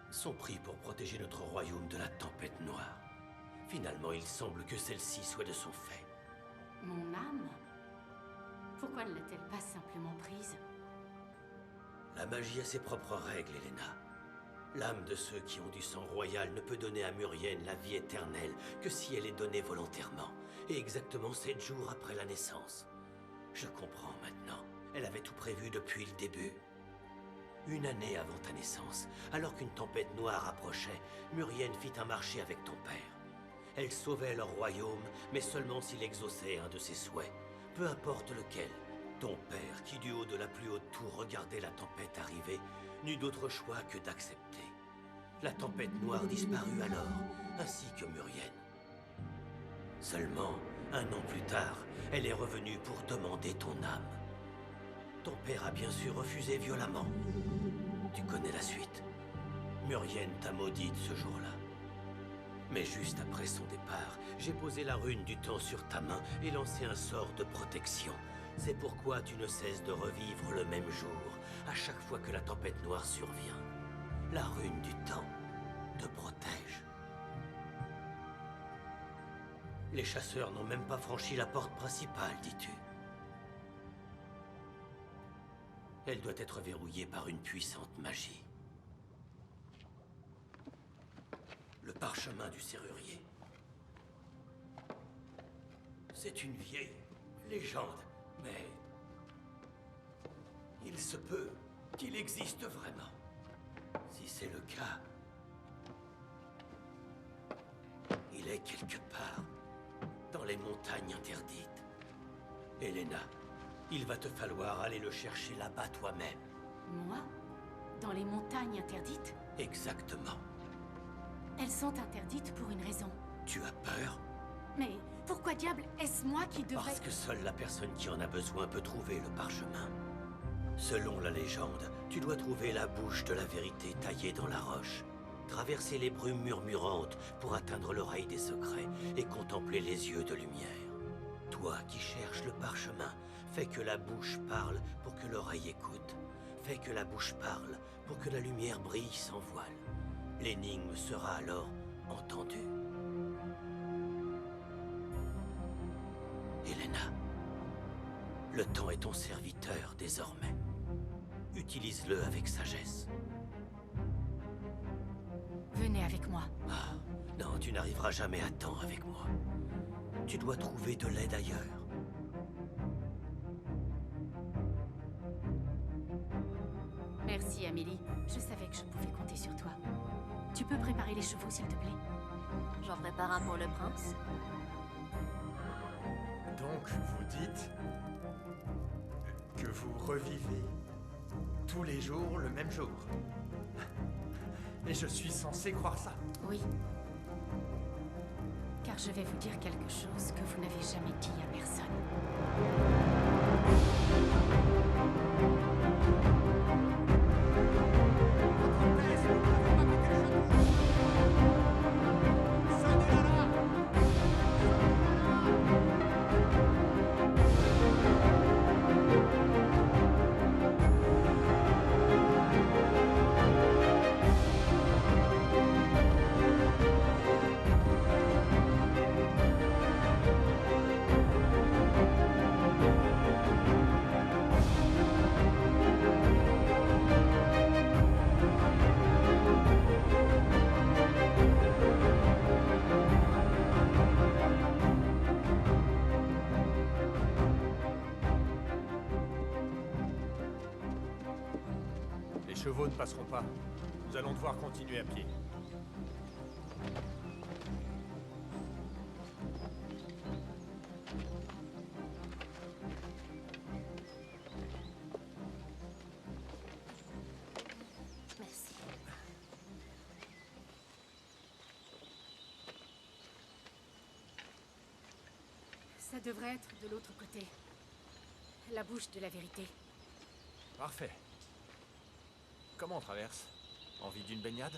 Son prix pour protéger notre royaume de la tempête noire. Finalement, il semble que celle-ci soit de son fait. Mon âme? Pourquoi ne l'a-t-elle pas simplement prise? La magie a ses propres règles, Elena. L'âme de ceux qui ont du sang royal ne peut donner à Murienne la vie éternelle que si elle est donnée volontairement, et exactement 7 jours après la naissance. Je comprends maintenant. Elle avait tout prévu depuis le début. Une année avant ta naissance, alors qu'une tempête noire approchait, Murienne fit un marché avec ton père. Elle sauvait leur royaume, mais seulement s'il exauçait un de ses souhaits. Peu importe lequel. Ton père, qui du haut de la plus haute tour regardait la tempête arriver, n'eut d'autre choix que d'accepter. La tempête noire disparut alors, ainsi que Murienne. Seulement, 1 an plus tard, elle est revenue pour demander ton âme. Ton père a bien sûr refusé violemment. Tu connais la suite. Muriel t'a maudite ce jour-là. Mais juste après son départ, j'ai posé la rune du temps sur ta main et lancé un sort de protection. C'est pourquoi tu ne cesses de revivre le même jour, à chaque fois que la tempête noire survient. La rune du temps te protège. Les chasseurs n'ont même pas franchi la porte principale, dis-tu. Elle doit être verrouillée par une puissante magie. Le parchemin du serrurier. C'est une vieille légende, mais il se peut qu'il existe vraiment. Si c'est le cas, il est quelque part dans les montagnes interdites. Elena, il va te falloir aller le chercher là-bas toi-même. Moi? Dans les montagnes interdites? Exactement. Elles sont interdites pour une raison. Tu as peur? Mais pourquoi diable est-ce moi qui devrais... Parce que seule la personne qui en a besoin peut trouver le parchemin. Selon la légende, tu dois trouver la bouche de la vérité taillée dans la roche, traverser les brumes murmurantes pour atteindre l'oreille des secrets et contempler les yeux de lumière. Toi qui cherches le parchemin, fais que la bouche parle pour que l'oreille écoute. Fais que la bouche parle pour que la lumière brille sans voile. L'énigme sera alors entendue. Elena, le temps est ton serviteur désormais. Utilise-le avec sagesse. Venez avec moi. Ah, non, tu n'arriveras jamais à temps avec moi. Tu dois trouver de l'aide ailleurs. Merci, Amélie. Je savais que je pouvais compter sur toi. Tu peux préparer les chevaux, s'il te plaît? J'en prépare un pour le prince. Donc, vous dites que vous revivez tous les jours le même jour. Et je suis censé croire ça? Oui. Car je vais vous dire quelque chose que vous n'avez jamais dit à personne. Les chevaux ne passeront pas. Nous allons devoir continuer à pied. Merci. Ça devrait être de l'autre côté. La bouche de la vérité. Parfait. Comment on traverse? Envie d'une baignade?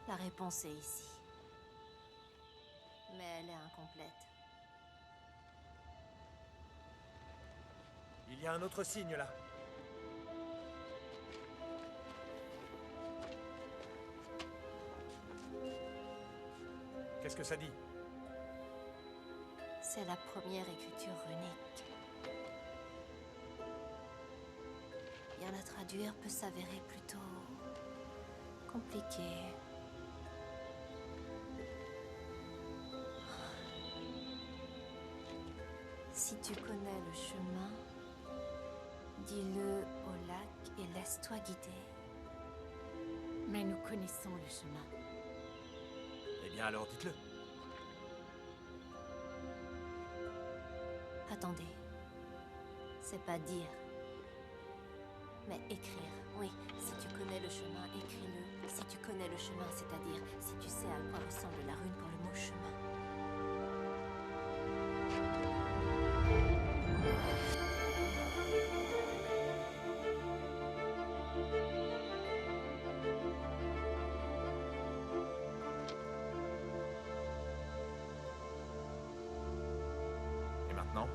La réponse est ici. Mais elle est incomplète. Il y a un autre signe là. Qu'est-ce que ça dit? C'est la première écriture runique. Bien la traduire peut s'avérer plutôt compliqué. Si tu connais le chemin, dis-le au lac et laisse-toi guider. Mais nous connaissons le chemin. Eh bien alors dites-le. Attendez. C'est pas dire, mais écrire. Oui, si tu connais le chemin, écris-le. Si tu connais le chemin, c'est-à-dire si tu sais à quoi ressemble la rune pour le mot au chemin. Et maintenant?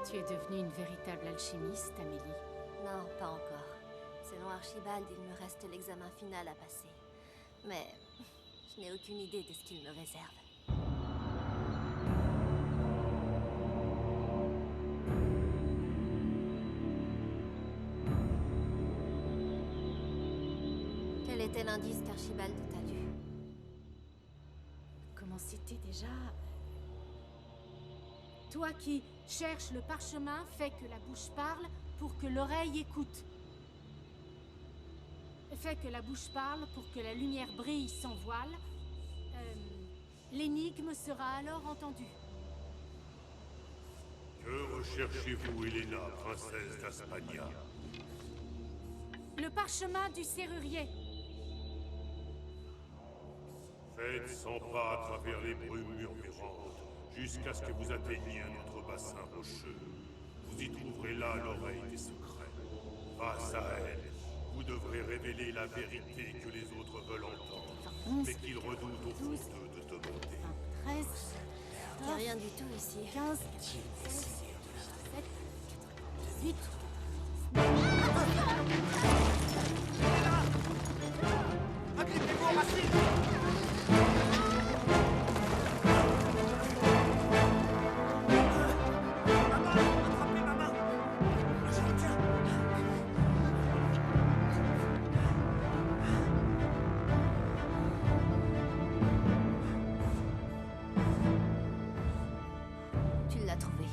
Tu es devenue une véritable alchimiste, Amélie. Non, pas encore. Selon Archibald, il me reste l'examen final à passer. Mais je n'ai aucune idée de ce qu'il me réserve. Quel était l'indice qu'Archibald t'a lu? Comment c'était déjà? Toi qui cherches le parchemin, fais que la bouche parle pour que l'oreille écoute. Fais que la bouche parle pour que la lumière brille sans voile. L'énigme sera alors entendue. Que recherchez-vous, Helena, princesse d'Aspania? Le parchemin du serrurier. Faites 100 pas à travers les brumes murmurantes, jusqu'à ce que vous atteigniez un autre bassin rocheux. Vous y trouverez là l'oreille des secrets. Face à elle, vous devrez révéler la vérité que les autres veulent entendre, mais qu'ils redoutent au fond d'eux de demander. 13, Il n'y a rien du tout ici. 15, 16, 17, 18... Agrippez-vous aux racines! Tu l'as trouvé.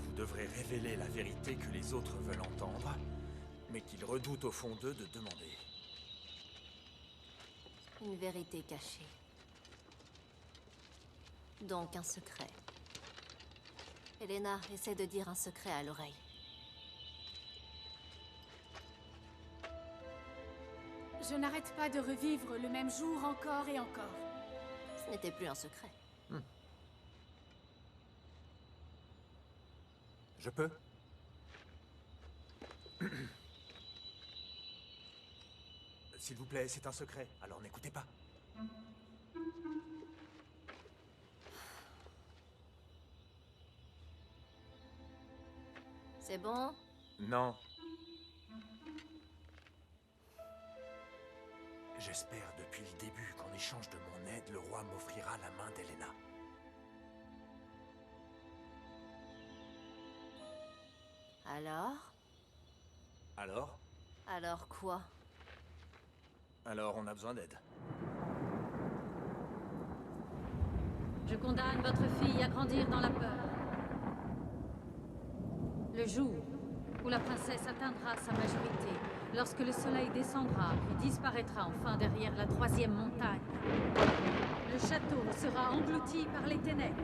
Vous devrez révéler la vérité que les autres veulent entendre, mais qu'ils redoutent au fond d'eux de demander. Une vérité cachée. Donc un secret. Helena, essaie de dire un secret à l'oreille. Je n'arrête pas de revivre le même jour encore et encore. Ce n'était plus un secret. Je peux? S'il vous plaît, c'est un secret, alors n'écoutez pas. C'est bon? Non. J'espère depuis le début qu'en échange de mon aide, le roi m'offrira la main d'Helena. Alors? Alors? Alors quoi? Alors on a besoin d'aide. Je condamne votre fille à grandir dans la peur. Le jour où la princesse atteindra sa majorité, lorsque le soleil descendra puis disparaîtra enfin derrière la 3e montagne, le château sera englouti par les ténèbres.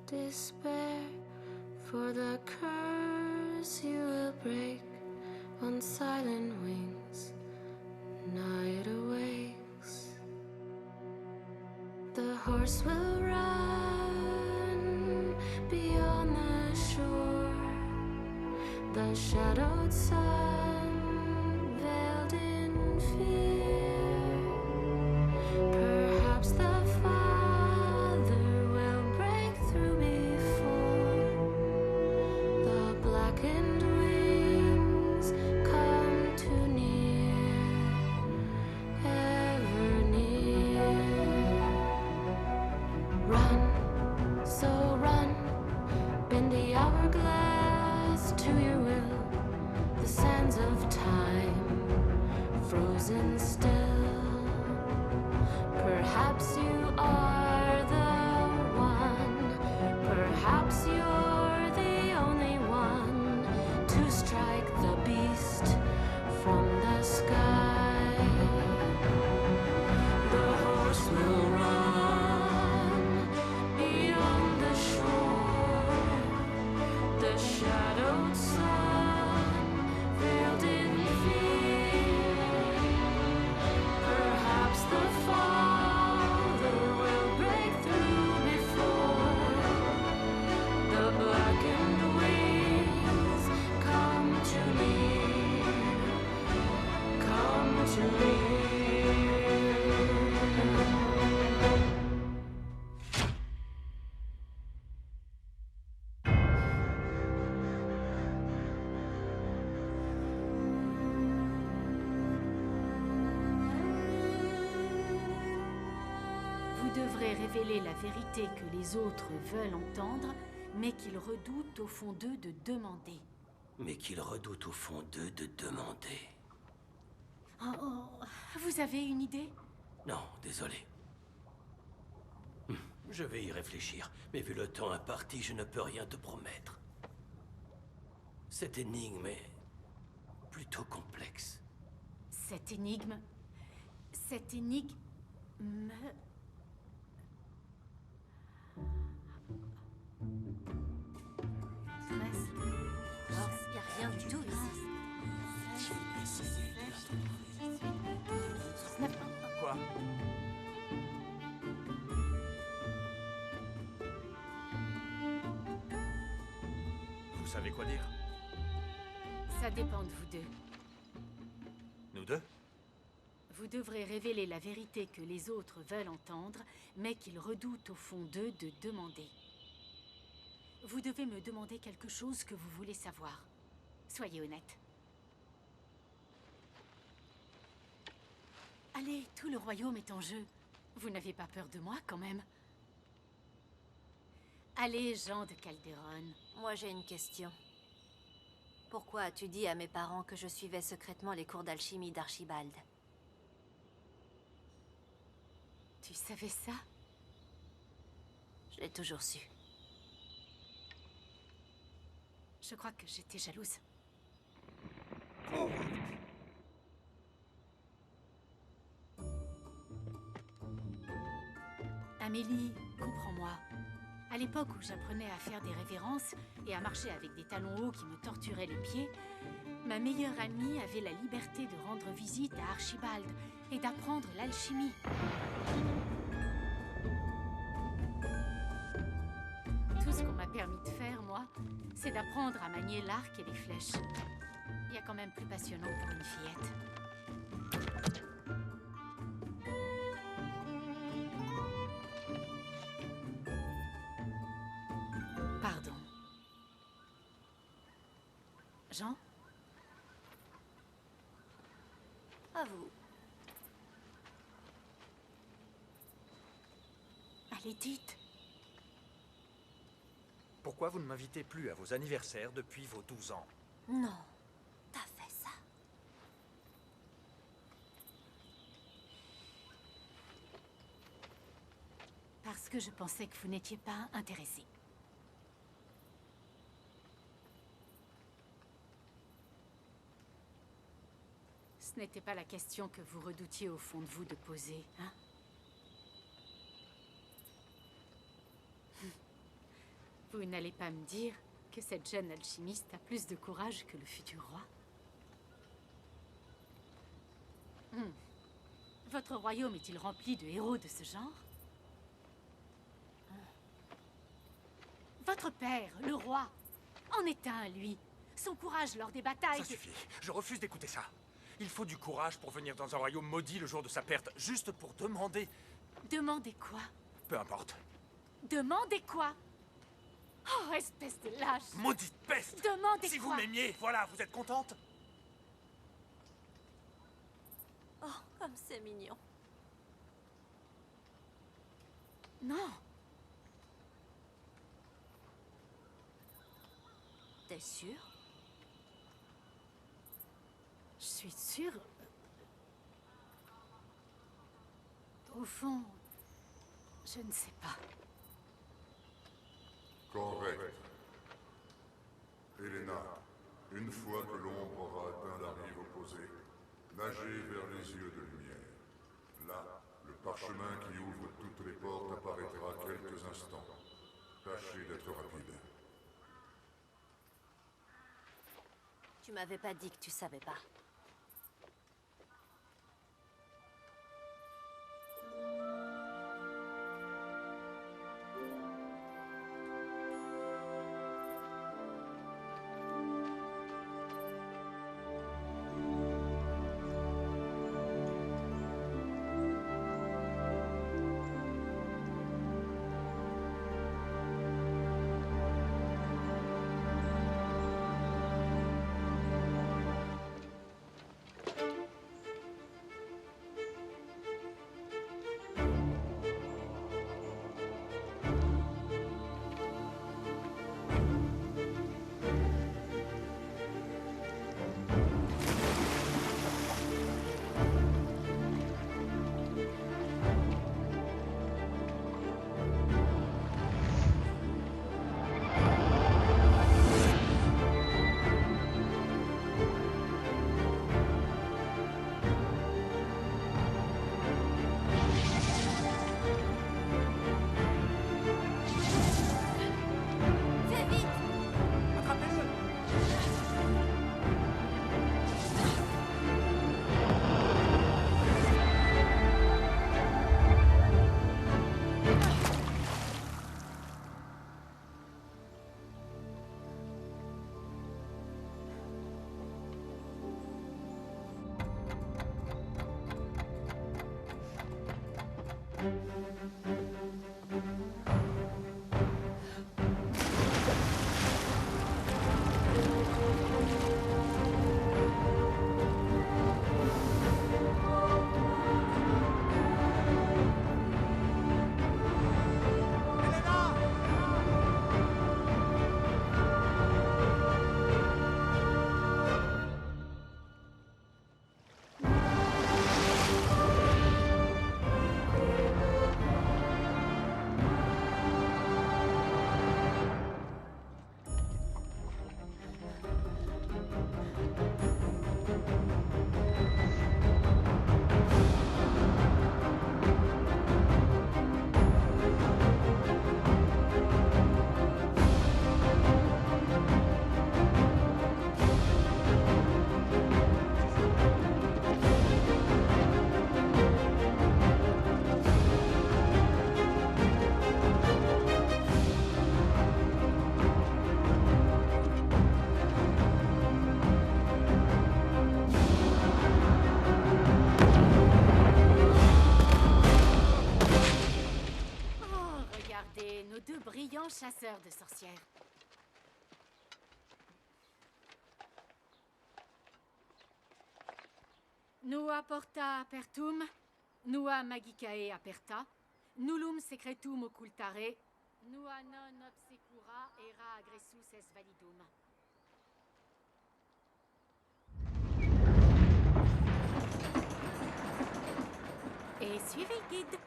despair, for the curse you will break on silent wings. Night awakes. The horse will run beyond the shore. The shadowed sun veiled in fear. Perhaps the Father will break through before the blackened wings come too near, ever near. Run, so run, bend the hourglass to your will. The sands of time frozen still. Perhaps you are the one. Perhaps you're the only one to strike the beast from the sky. The horse will run beyond the shore. The shadowed sun veiled in fear. Perhaps the Father will break through before the blackened wings come too near, come too near. Vous devrez révéler la vérité que les autres veulent entendre, mais qu'ils redoutent au fond d'eux de demander. Mais qu'ils redoutent au fond d'eux de demander. Oh, vous avez une idée? Non, désolé. Je vais y réfléchir, mais vu le temps imparti, je ne peux rien te promettre. Cette énigme est plutôt complexe. Cette énigme... Cette énigme... Y a rien du tout ici. Quoi? Vous savez quoi dire? Ça dépend de vous deux. Nous deux? Vous devrez révéler la vérité que les autres veulent entendre, mais qu'ils redoutent au fond d'eux de demander. Vous devez me demander quelque chose que vous voulez savoir. Soyez honnête. Allez, tout le royaume est en jeu. Vous n'avez pas peur de moi, quand même? Allez, Jean de Calderon. Moi, j'ai une question. Pourquoi as-tu dit à mes parents que je suivais secrètement les cours d'alchimie d'Archibald? Tu savais ça? Je l'ai toujours su. Je crois que j'étais jalouse. Amélie, comprends-moi. À l'époque où j'apprenais à faire des révérences et à marcher avec des talons hauts qui me torturaient les pieds, ma meilleure amie avait la liberté de rendre visite à Archibald et d'apprendre l'alchimie. Tout ce qu'on m'a permis de faire, moi, c'est d'apprendre à manier l'arc et les flèches. Il y a quand même plus passionnant pour une fillette. Pardon. Jean? À vous. Allez, dites. Pourquoi vous ne m'invitez plus à vos anniversaires depuis vos 12 ans? Non, t'as fait ça. Parce que je pensais que vous n'étiez pas intéressé. Ce n'était pas la question que vous redoutiez au fond de vous de poser, hein? Vous n'allez pas me dire que cette jeune alchimiste a plus de courage que le futur roi? Votre royaume est-il rempli de héros de ce genre? Votre père, le roi, en est un, lui. Son courage lors des batailles... Ça suffit. Je refuse d'écouter ça. Il faut du courage pour venir dans un royaume maudit le jour de sa perte, juste pour demander... Demandez quoi? Peu importe. Demandez quoi? Oh, espèce de lâche! Maudite peste! Demandez Si quoi? vous m'aimiez, voilà, vous êtes contente? Oh, comme c'est mignon. Non. T'es sûr? Je suis sûre... Au fond, je ne sais pas. Correct. Elena, une fois que l'ombre aura atteint la rive opposée, nagez vers les yeux de lumière. Là, le parchemin qui ouvre toutes les portes apparaîtra quelques instants. Tâchez d'être rapide. Tu m'avais pas dit que tu savais pas. Chasseur de sorcières. Nua porta apertum, nua magicae aperta, nullum secretum occultare, nua non obsecura era agressus es validum. Et suivez le guide.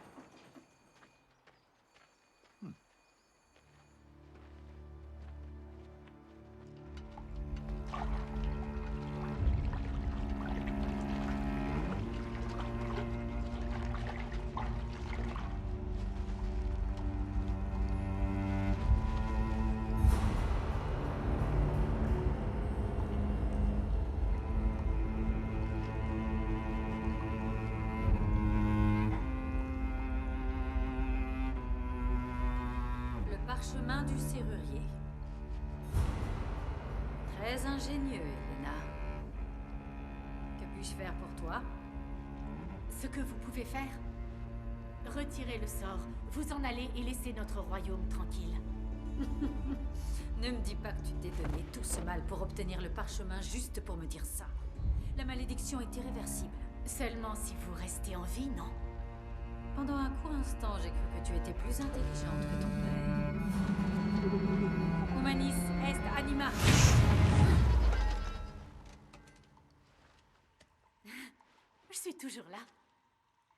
Parchemin du serrurier. Très ingénieux, Elena. Que puis-je faire pour toi? Ce que vous pouvez faire, retirez le sort, vous en allez et laissez notre royaume tranquille. Ne me dis pas que tu t'es donné tout ce mal pour obtenir le parchemin juste pour me dire ça. La malédiction est irréversible. Seulement si vous restez en vie, non? Pendant un court instant, j'ai cru que tu étais plus intelligente que ton père. Humanis est anima. Je suis toujours là.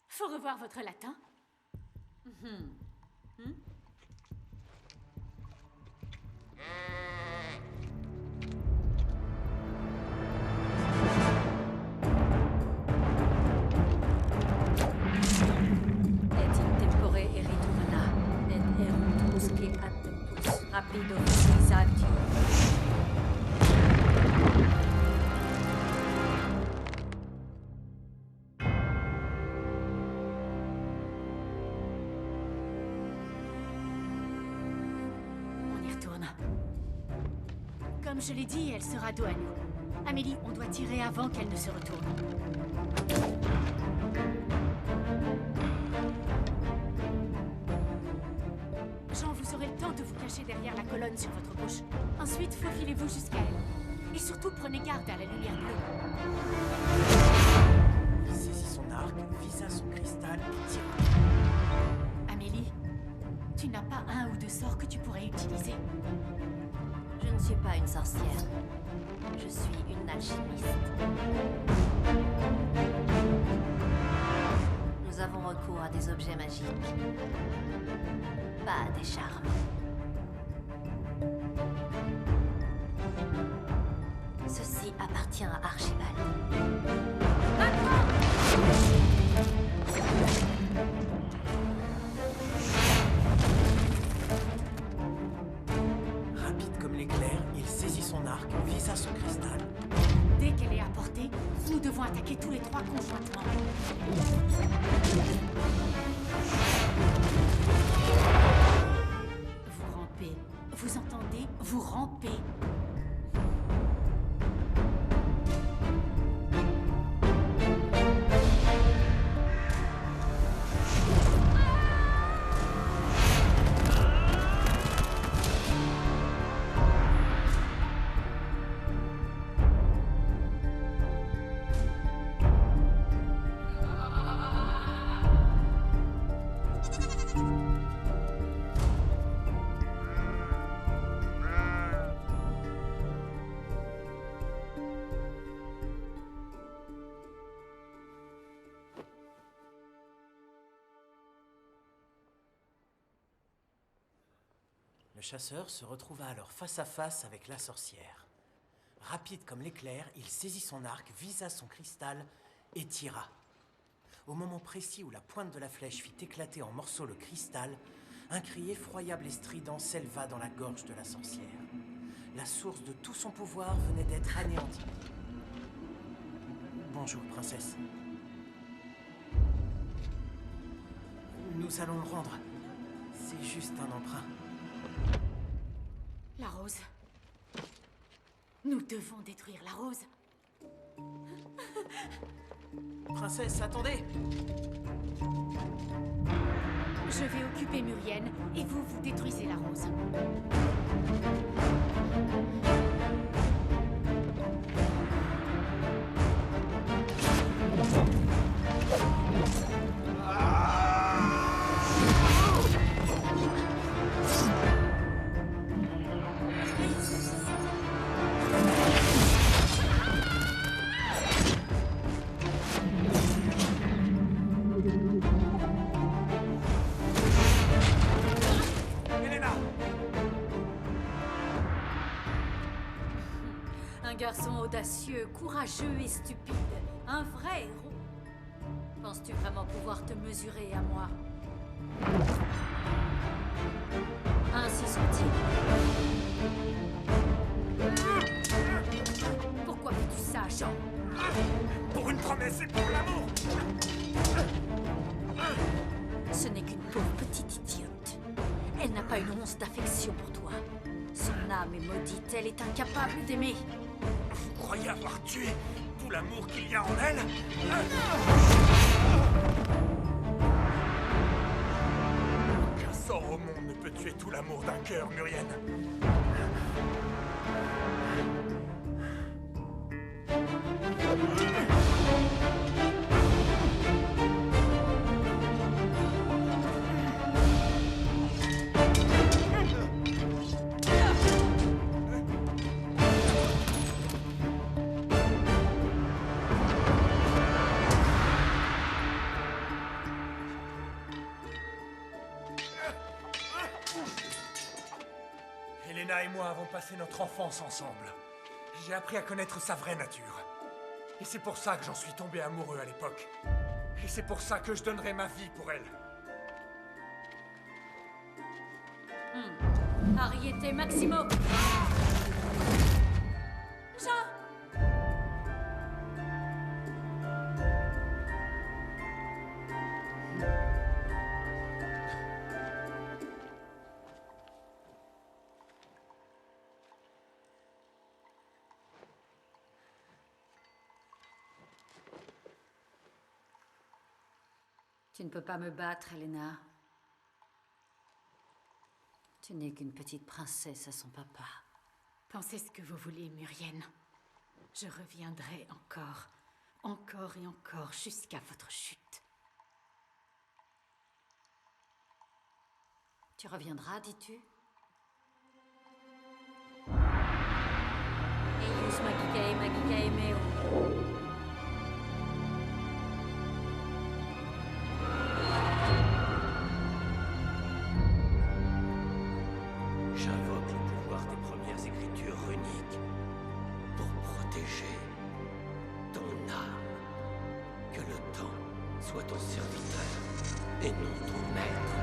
Faut revoir votre latin. Et in tempore eriturna, et erunt usque ad tempus, rapido utilizatio. On y retourne. Comme je l'ai dit, elle sera dos à nous. Amélie, on doit tirer avant qu'elle ne se retourne. Jean, vous aurez le temps de vous cacher derrière la colonne sur votre gauche. Ensuite, faufilez-vous jusqu'à elle. Et surtout, prenez garde à la lumière bleue. Il saisit son arc, visa son cristal et tira. Amélie, tu n'as pas un ou deux sorts que tu pourrais utiliser? Je ne suis pas une sorcière. Je suis une alchimiste. Nous avons recours à des objets magiques. Pas à des charmes. Ceci appartient à Archibald. Rapide comme l'éclair, il saisit son arc, visa son cristal. Dès qu'elle est à portée, nous devons attaquer tous les trois conjointement. Vous rampez. Vous entendez? Vous rampez. Le chasseur se retrouva alors face à face avec la sorcière. Rapide comme l'éclair, il saisit son arc, visa son cristal et tira. Au moment précis où la pointe de la flèche fit éclater en morceaux le cristal, un cri effroyable et strident s'éleva dans la gorge de la sorcière. La source de tout son pouvoir venait d'être anéantie. Bonjour, princesse. Nous allons le rendre. C'est juste un emprunt. La rose. Nous devons détruire la rose. Princesse, attendez! Je vais occuper Murienne et vous détruisez la rose. Un garçon audacieux, courageux et stupide. Un vrai héros. Penses-tu vraiment pouvoir te mesurer à moi? Ainsi sont-ils. Pourquoi fais-tu ça, Jean? Pour une promesse et pour l'amour! Ce n'est qu'une pauvre petite idiote. Elle Elle n'a pas une once d'affection pour toi. Son âme est maudite, elle est incapable d'aimer. Vous croyez avoir tué tout l'amour qu'il y a en elle? Aucun sort au monde ne peut tuer tout l'amour d'un cœur, Murienne. Elena et moi avons passé notre enfance ensemble. J'ai appris à connaître sa vraie nature. Et c'est pour ça que j'en suis tombé amoureux à l'époque. Et c'est pour ça que je donnerai ma vie pour elle. Ariete Maximo. Jean! Tu ne peux pas me battre, Elena. Tu n'es qu'une petite princesse à son papa. Pensez ce que vous voulez, Murienne. Je reviendrai encore, encore et encore, jusqu'à votre chute. Tu reviendras, dis-tu? Eius magikae meo. J'invoque le pouvoir des premières écritures runiques pour protéger ton âme. Que le temps soit ton serviteur et non ton maître.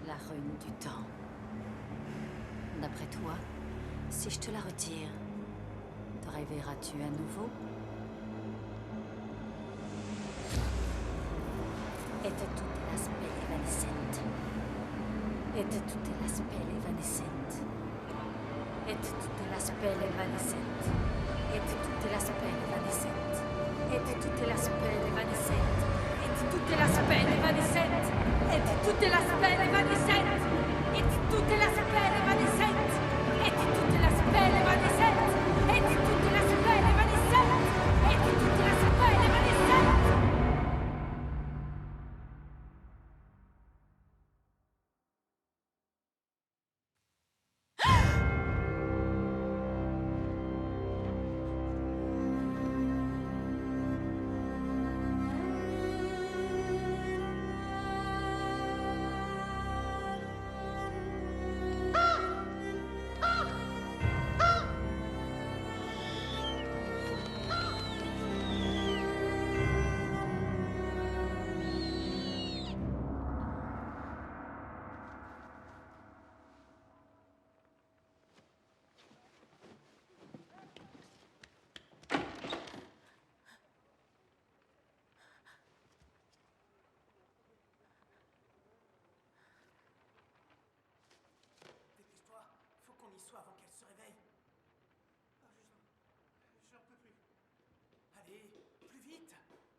La rune du temps. D'après toi, si je te la retire, te réveilleras-tu à nouveau? Et toute l'aspect evanescente. Et toute l'aspect evanescente. Et toute l'aspect evanescente. Et toute l'aspect evanescente. Et toute l'aspect evanescente. Et toute l'aspect evanescente. Et toute l'aspect evanescente. Et toute l'aspect evanescente. Et toute l'aspect evanescente. Et toute l'aspect evanescente. Et toute l'aspect evanescente. Dépêche-toi, faut qu'on y soit avant qu'elle se réveille. J'en peux plus. Allez, plus vite.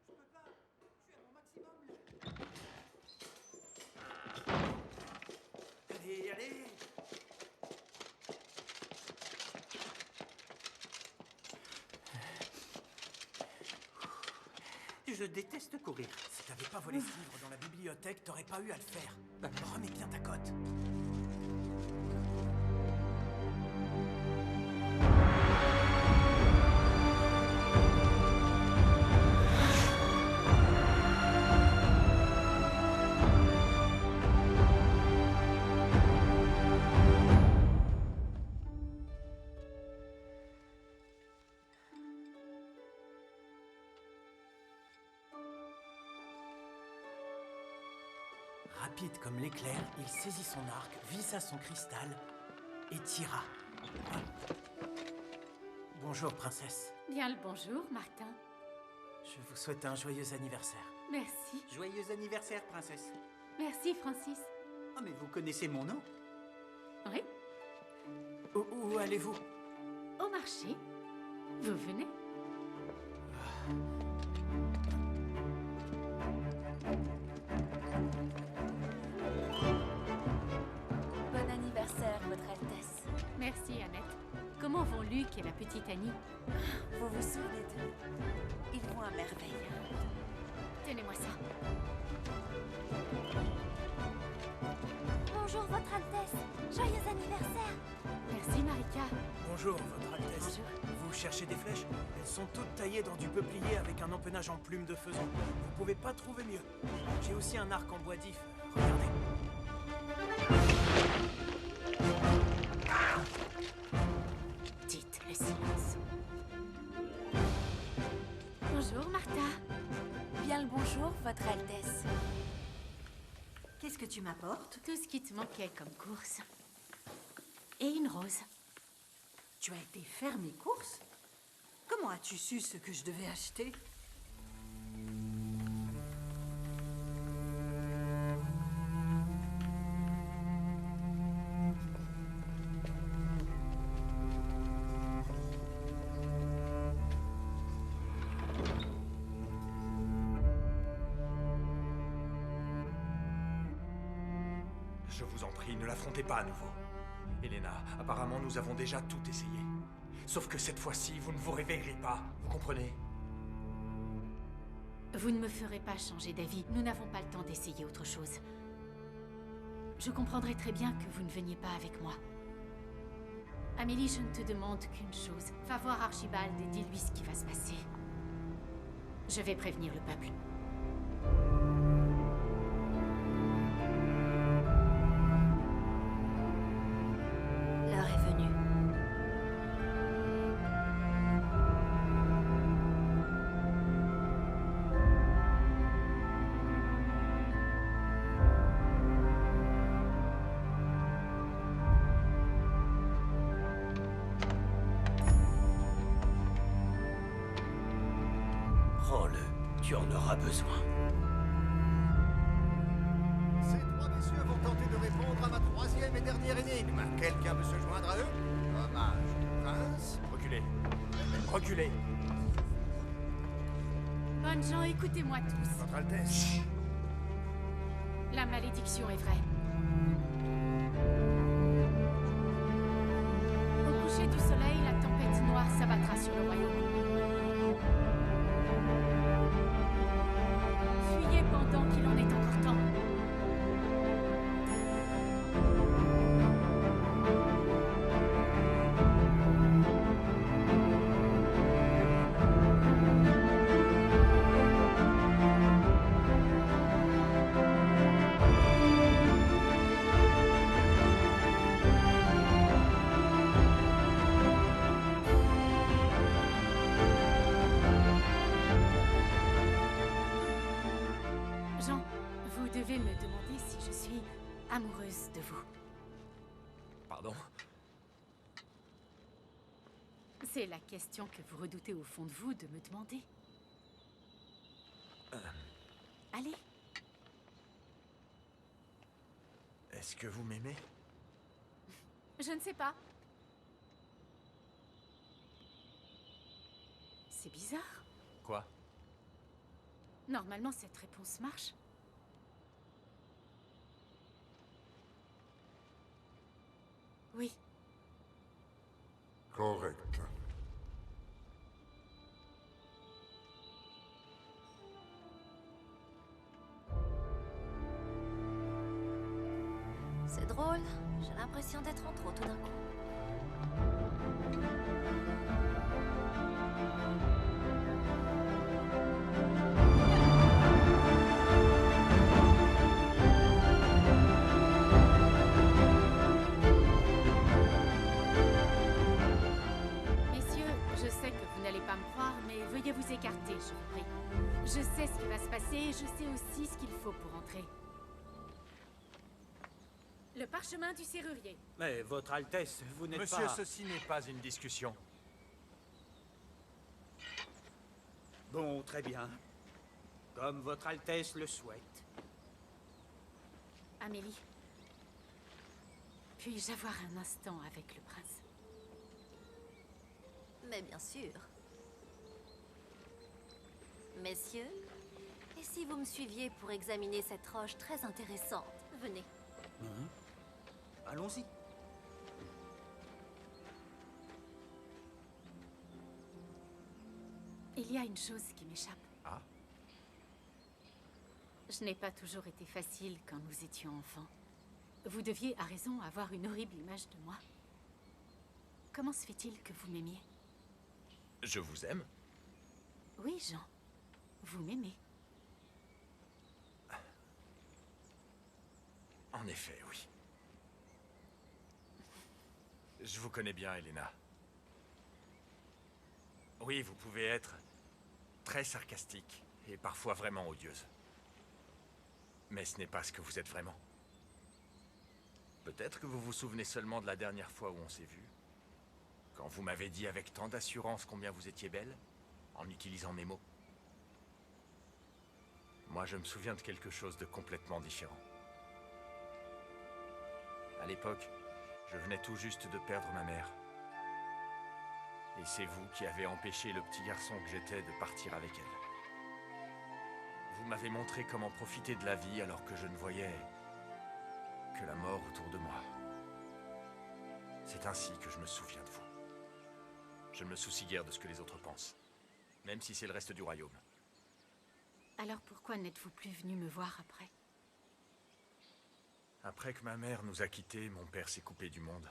Je peux pas, je suis à mon maximum là. Allez, allez. Je déteste courir. Si t'avais pas volé ce livre dans la bibliothèque, t'aurais pas eu à le faire. Remets bien ta cote. Rapide comme l'éclair, il saisit son arc, visa son cristal et tira. Bonjour, princesse. Bien le bonjour, Martin. Je vous souhaite un joyeux anniversaire. Merci. Joyeux anniversaire, princesse. Merci, Francis. Oh, mais vous connaissez mon nom? Oui, Où allez-vous? au marché. Vous venez? Bon anniversaire, Votre Altesse. Merci, Annette. Comment vont Luc et la petite Annie? Vous vous souvenez d'eux? Ils vont à merveille. Tenez-moi ça. Bonjour, Votre Altesse. Joyeux anniversaire. Merci, Marika. Bonjour, Votre Altesse. Bonjour. Vous cherchez des flèches? Elles sont toutes taillées dans du peuplier avec un empennage en plumes de faisan. Vous pouvez pas trouver mieux. J'ai aussi un arc en bois d'if. Regardez. Dites le silence. Bonjour, Martha. Bien le bonjour, Votre Altesse. Qu'est-ce que tu m'apportes? Tout ce qui te manquait comme course. Et une rose. Tu as été faire mes courses? Comment as-tu su ce que je devais acheter? Je vous en prie, ne l'affrontez pas à nouveau. Elena, apparemment nous avons déjà tout essayé. Sauf que cette fois-ci, vous ne vous réveillerez pas, vous comprenez? Vous ne me ferez pas changer d'avis. Nous n'avons pas le temps d'essayer autre chose. Je comprendrai très bien que vous ne veniez pas avec moi. Amélie, je ne te demande qu'une chose. Va voir Archibald et dis-lui ce qui va se passer. Je vais prévenir le peuple. L'heure est venue. Prends-le, tu en auras besoin. Ces trois messieurs vont tenter de répondre à ma troisième et dernière énigme. Quelqu'un veut se joindre à eux? Hommage, prince. Reculez. Reculez. Bonnes gens, écoutez-moi tous. Votre Altesse. La malédiction est vraie. Au coucher du soleil, la tempête noire s'abattra sur le royaume. Fuyez pendant qu'il en est encore temps. Jean, vous devez me demander si je suis amoureuse de vous. Pardon? C'est la question que vous redoutez au fond de vous de me demander. Allez, Est-ce que vous m'aimez? je ne sais pas. C'est bizarre. Quoi? Normalement, cette réponse marche. Oui. Correct. C'est drôle. J'ai l'impression d'être en trop tout d'un coup. Messieurs, je sais que vous n'allez pas me croire, mais veuillez vous écarter, je vous prie. Je sais ce qui va se passer et je sais aussi ce qu'il faut pour entrer. Le parchemin du serrurier. Mais, Votre Altesse, vous n'êtes Monsieur, pas... ceci n'est pas une discussion. Bon, très bien. Comme votre Altesse le souhaite. Amélie, puis-je avoir un instant avec le prince? Mais bien sûr. Messieurs, et si vous me suiviez pour examiner cette roche très intéressante? Venez. Allons-y. Il y a une chose qui m'échappe. Ah? Je n'ai pas toujours été facile quand nous étions enfants. Vous deviez, à raison, avoir une horrible image de moi. Comment se fait-il que vous m'aimiez? Je vous aime? Oui, Jean. Vous m'aimez. En effet, oui. Je vous connais bien, Elena. Oui, vous pouvez être très sarcastique et parfois vraiment odieuse. Mais ce n'est pas ce que vous êtes vraiment. Peut-être que vous vous souvenez seulement de la dernière fois où on s'est vu. Quand vous m'avez dit avec tant d'assurance combien vous étiez belle, en utilisant mes mots. Moi, je me souviens de quelque chose de complètement différent. À l'époque, je venais tout juste de perdre ma mère. Et c'est vous qui avez empêché le petit garçon que j'étais de partir avec elle. Vous m'avez montré comment profiter de la vie alors que je ne voyais que la mort autour de moi. C'est ainsi que je me souviens de vous. Je ne me soucie guère de ce que les autres pensent, même si c'est le reste du royaume. Alors pourquoi n'êtes-vous plus venu me voir après? Après que ma mère nous a quittés, mon père s'est coupé du monde.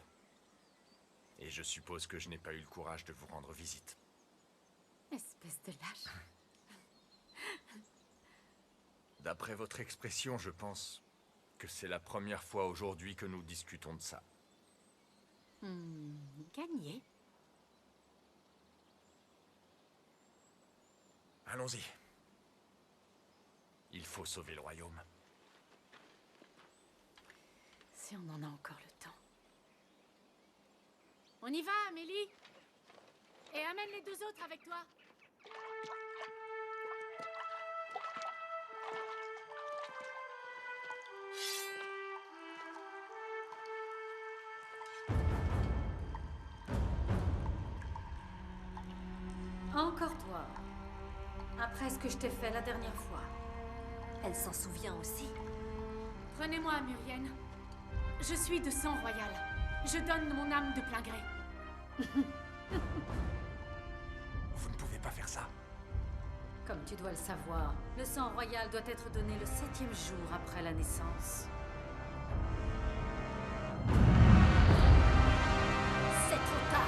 Et je suppose que je n'ai pas eu le courage de vous rendre visite. Espèce de lâche. D'après votre expression, je pense que c'est la première fois aujourd'hui que nous discutons de ça. Gagné. Allons-y. Il faut sauver le royaume. Si on en a encore le temps. On y va, Amélie. Et amène les deux autres avec toi. Encore toi. Après ce que je t'ai fait la dernière fois. Elle s'en souvient aussi. Prenez-moi, Murienne. Je suis de sang royal. Je donne mon âme de plein gré. Vous ne pouvez pas faire ça. Comme tu dois le savoir, le sang royal doit être donné le 7e jour après la naissance. C'est trop tard.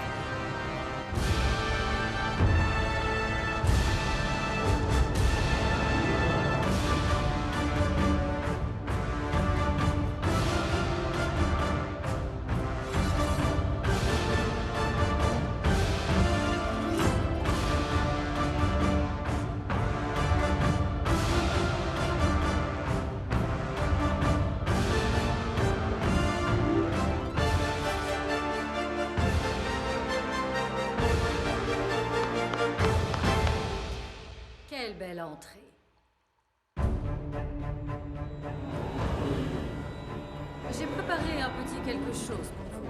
Quelle belle entrée. J'ai préparé un petit quelque chose pour vous.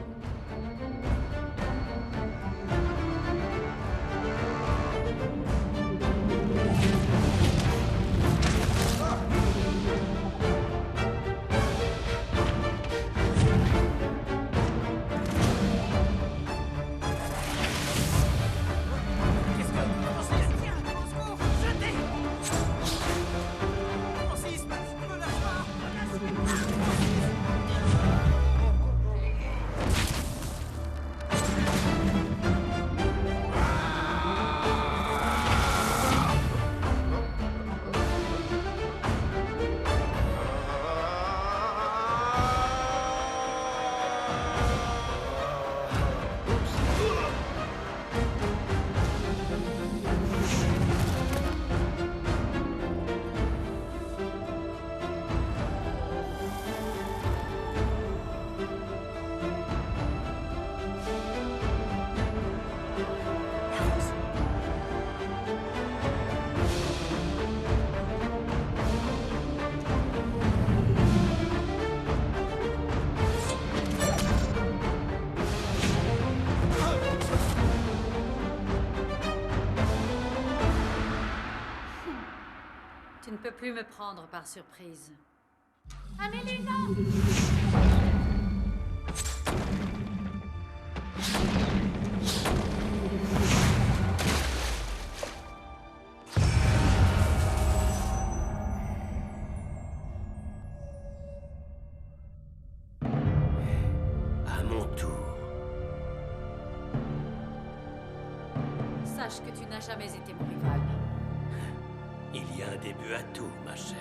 Tu ne peux plus me prendre par surprise. Amélie, non! À mon tour. Sache que tu n'as jamais été mon rival. Il y a un début à tout, ma chère.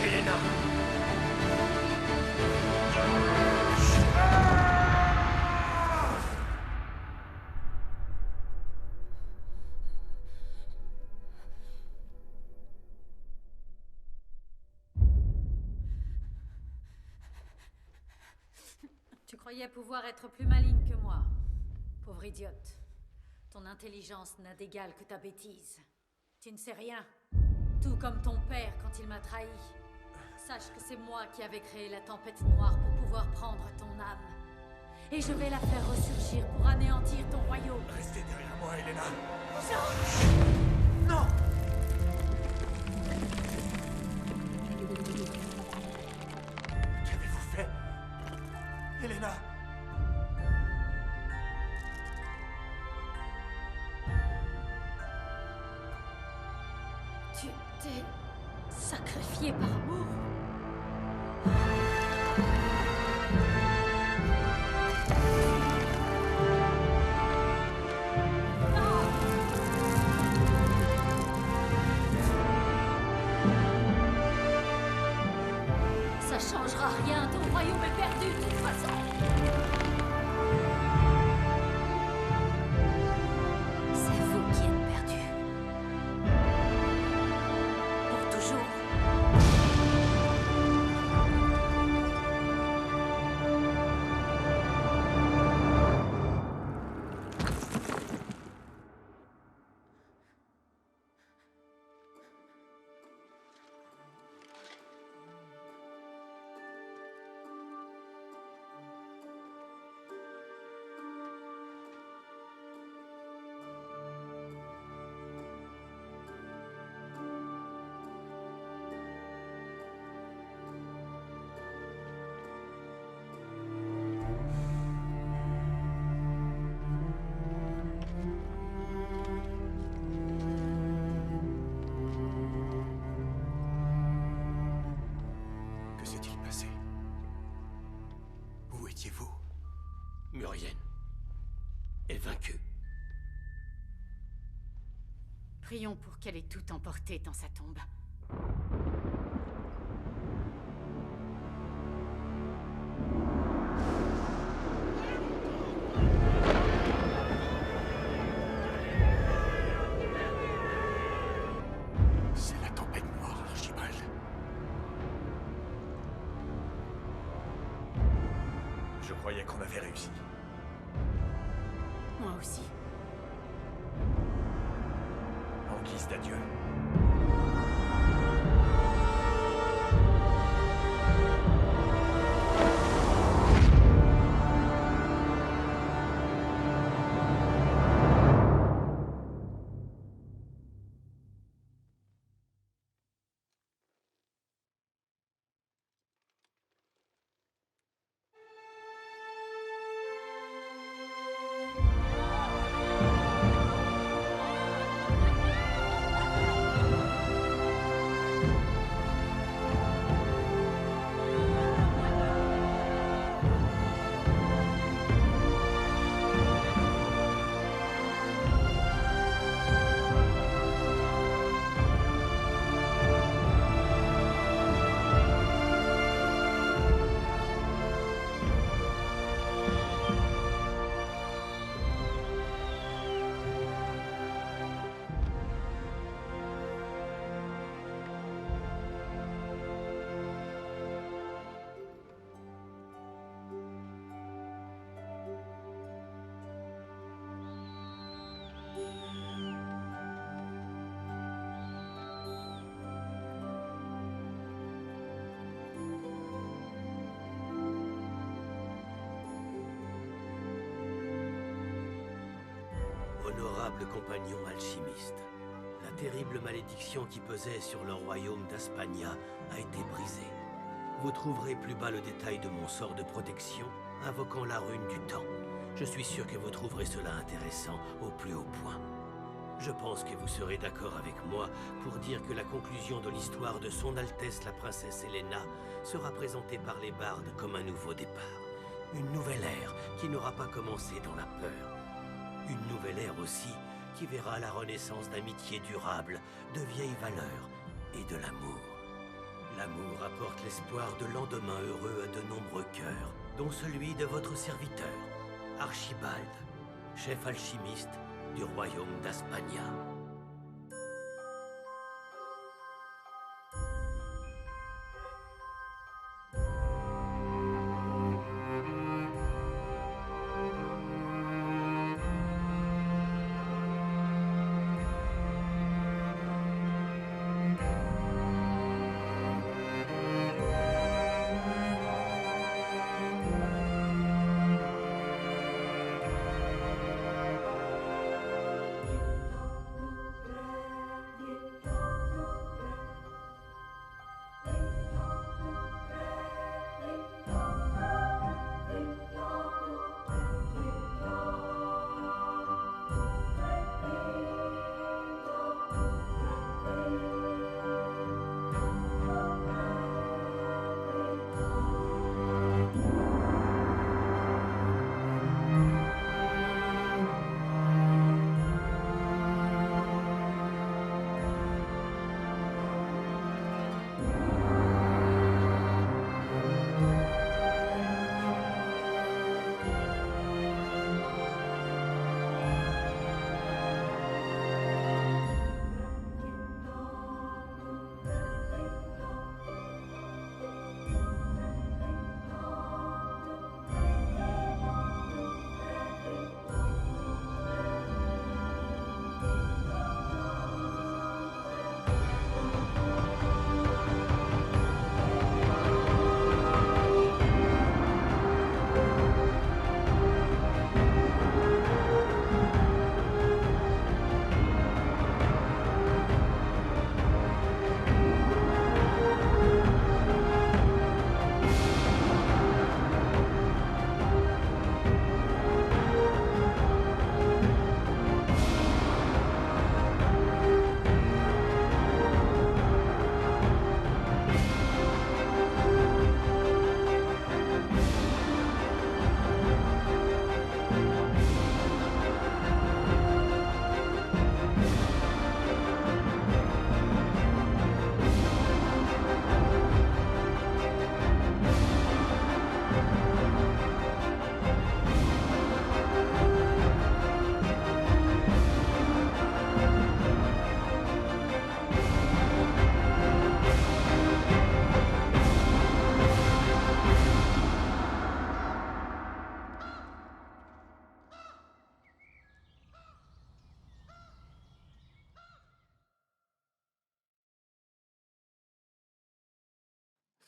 Helena! Tu croyais pouvoir être plus maligne que moi. Pauvre idiote. Ton intelligence n'a d'égal que ta bêtise. Tu ne sais rien. Tout comme ton père quand il m'a trahi. Sache que c'est moi qui avais créé la tempête noire pour pouvoir prendre ton âme. Et je vais la faire ressurgir pour anéantir ton royaume. Restez derrière moi, Helena. Jean! Non! Qu'avez-vous fait? Helena! Tu t'es sacrifié par amour. Ça changera rien, ton royaume est perdu de toute façon. C'est vous qui êtes perdus. Pour toujours. Que s'est-il passé? Où étiez-vous? Murienne est vaincue. Prions pour qu'elle ait tout emporté dans sa tombe. C'est la tempête noire, Archibald. Je croyais qu'on avait réussi. Moi aussi. En guise d'adieu. honorable compagnon alchimiste. La terrible malédiction qui pesait sur le royaume d'Aspania a été brisée. Vous trouverez plus bas le détail de mon sort de protection, invoquant la rune du temps. Je suis sûr que vous trouverez cela intéressant au plus haut point. Je pense que vous serez d'accord avec moi pour dire que la conclusion de l'histoire de Son Altesse la princesse Helena sera présentée par les bardes comme un nouveau départ. Une nouvelle ère qui n'aura pas commencé dans la peur. Une nouvelle ère aussi qui verra la renaissance d'amitiés durables, de vieilles valeurs et de l'amour. L'amour apporte l'espoir de lendemains heureux à de nombreux cœurs, dont celui de votre serviteur, Archibald, chef alchimiste du royaume d'Aspania.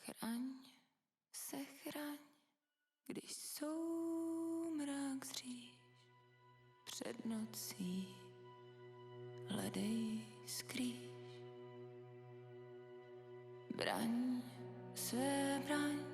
Chraň se chraň, když soumrak zříš před nocí, hledej skrýš. Braň své braň,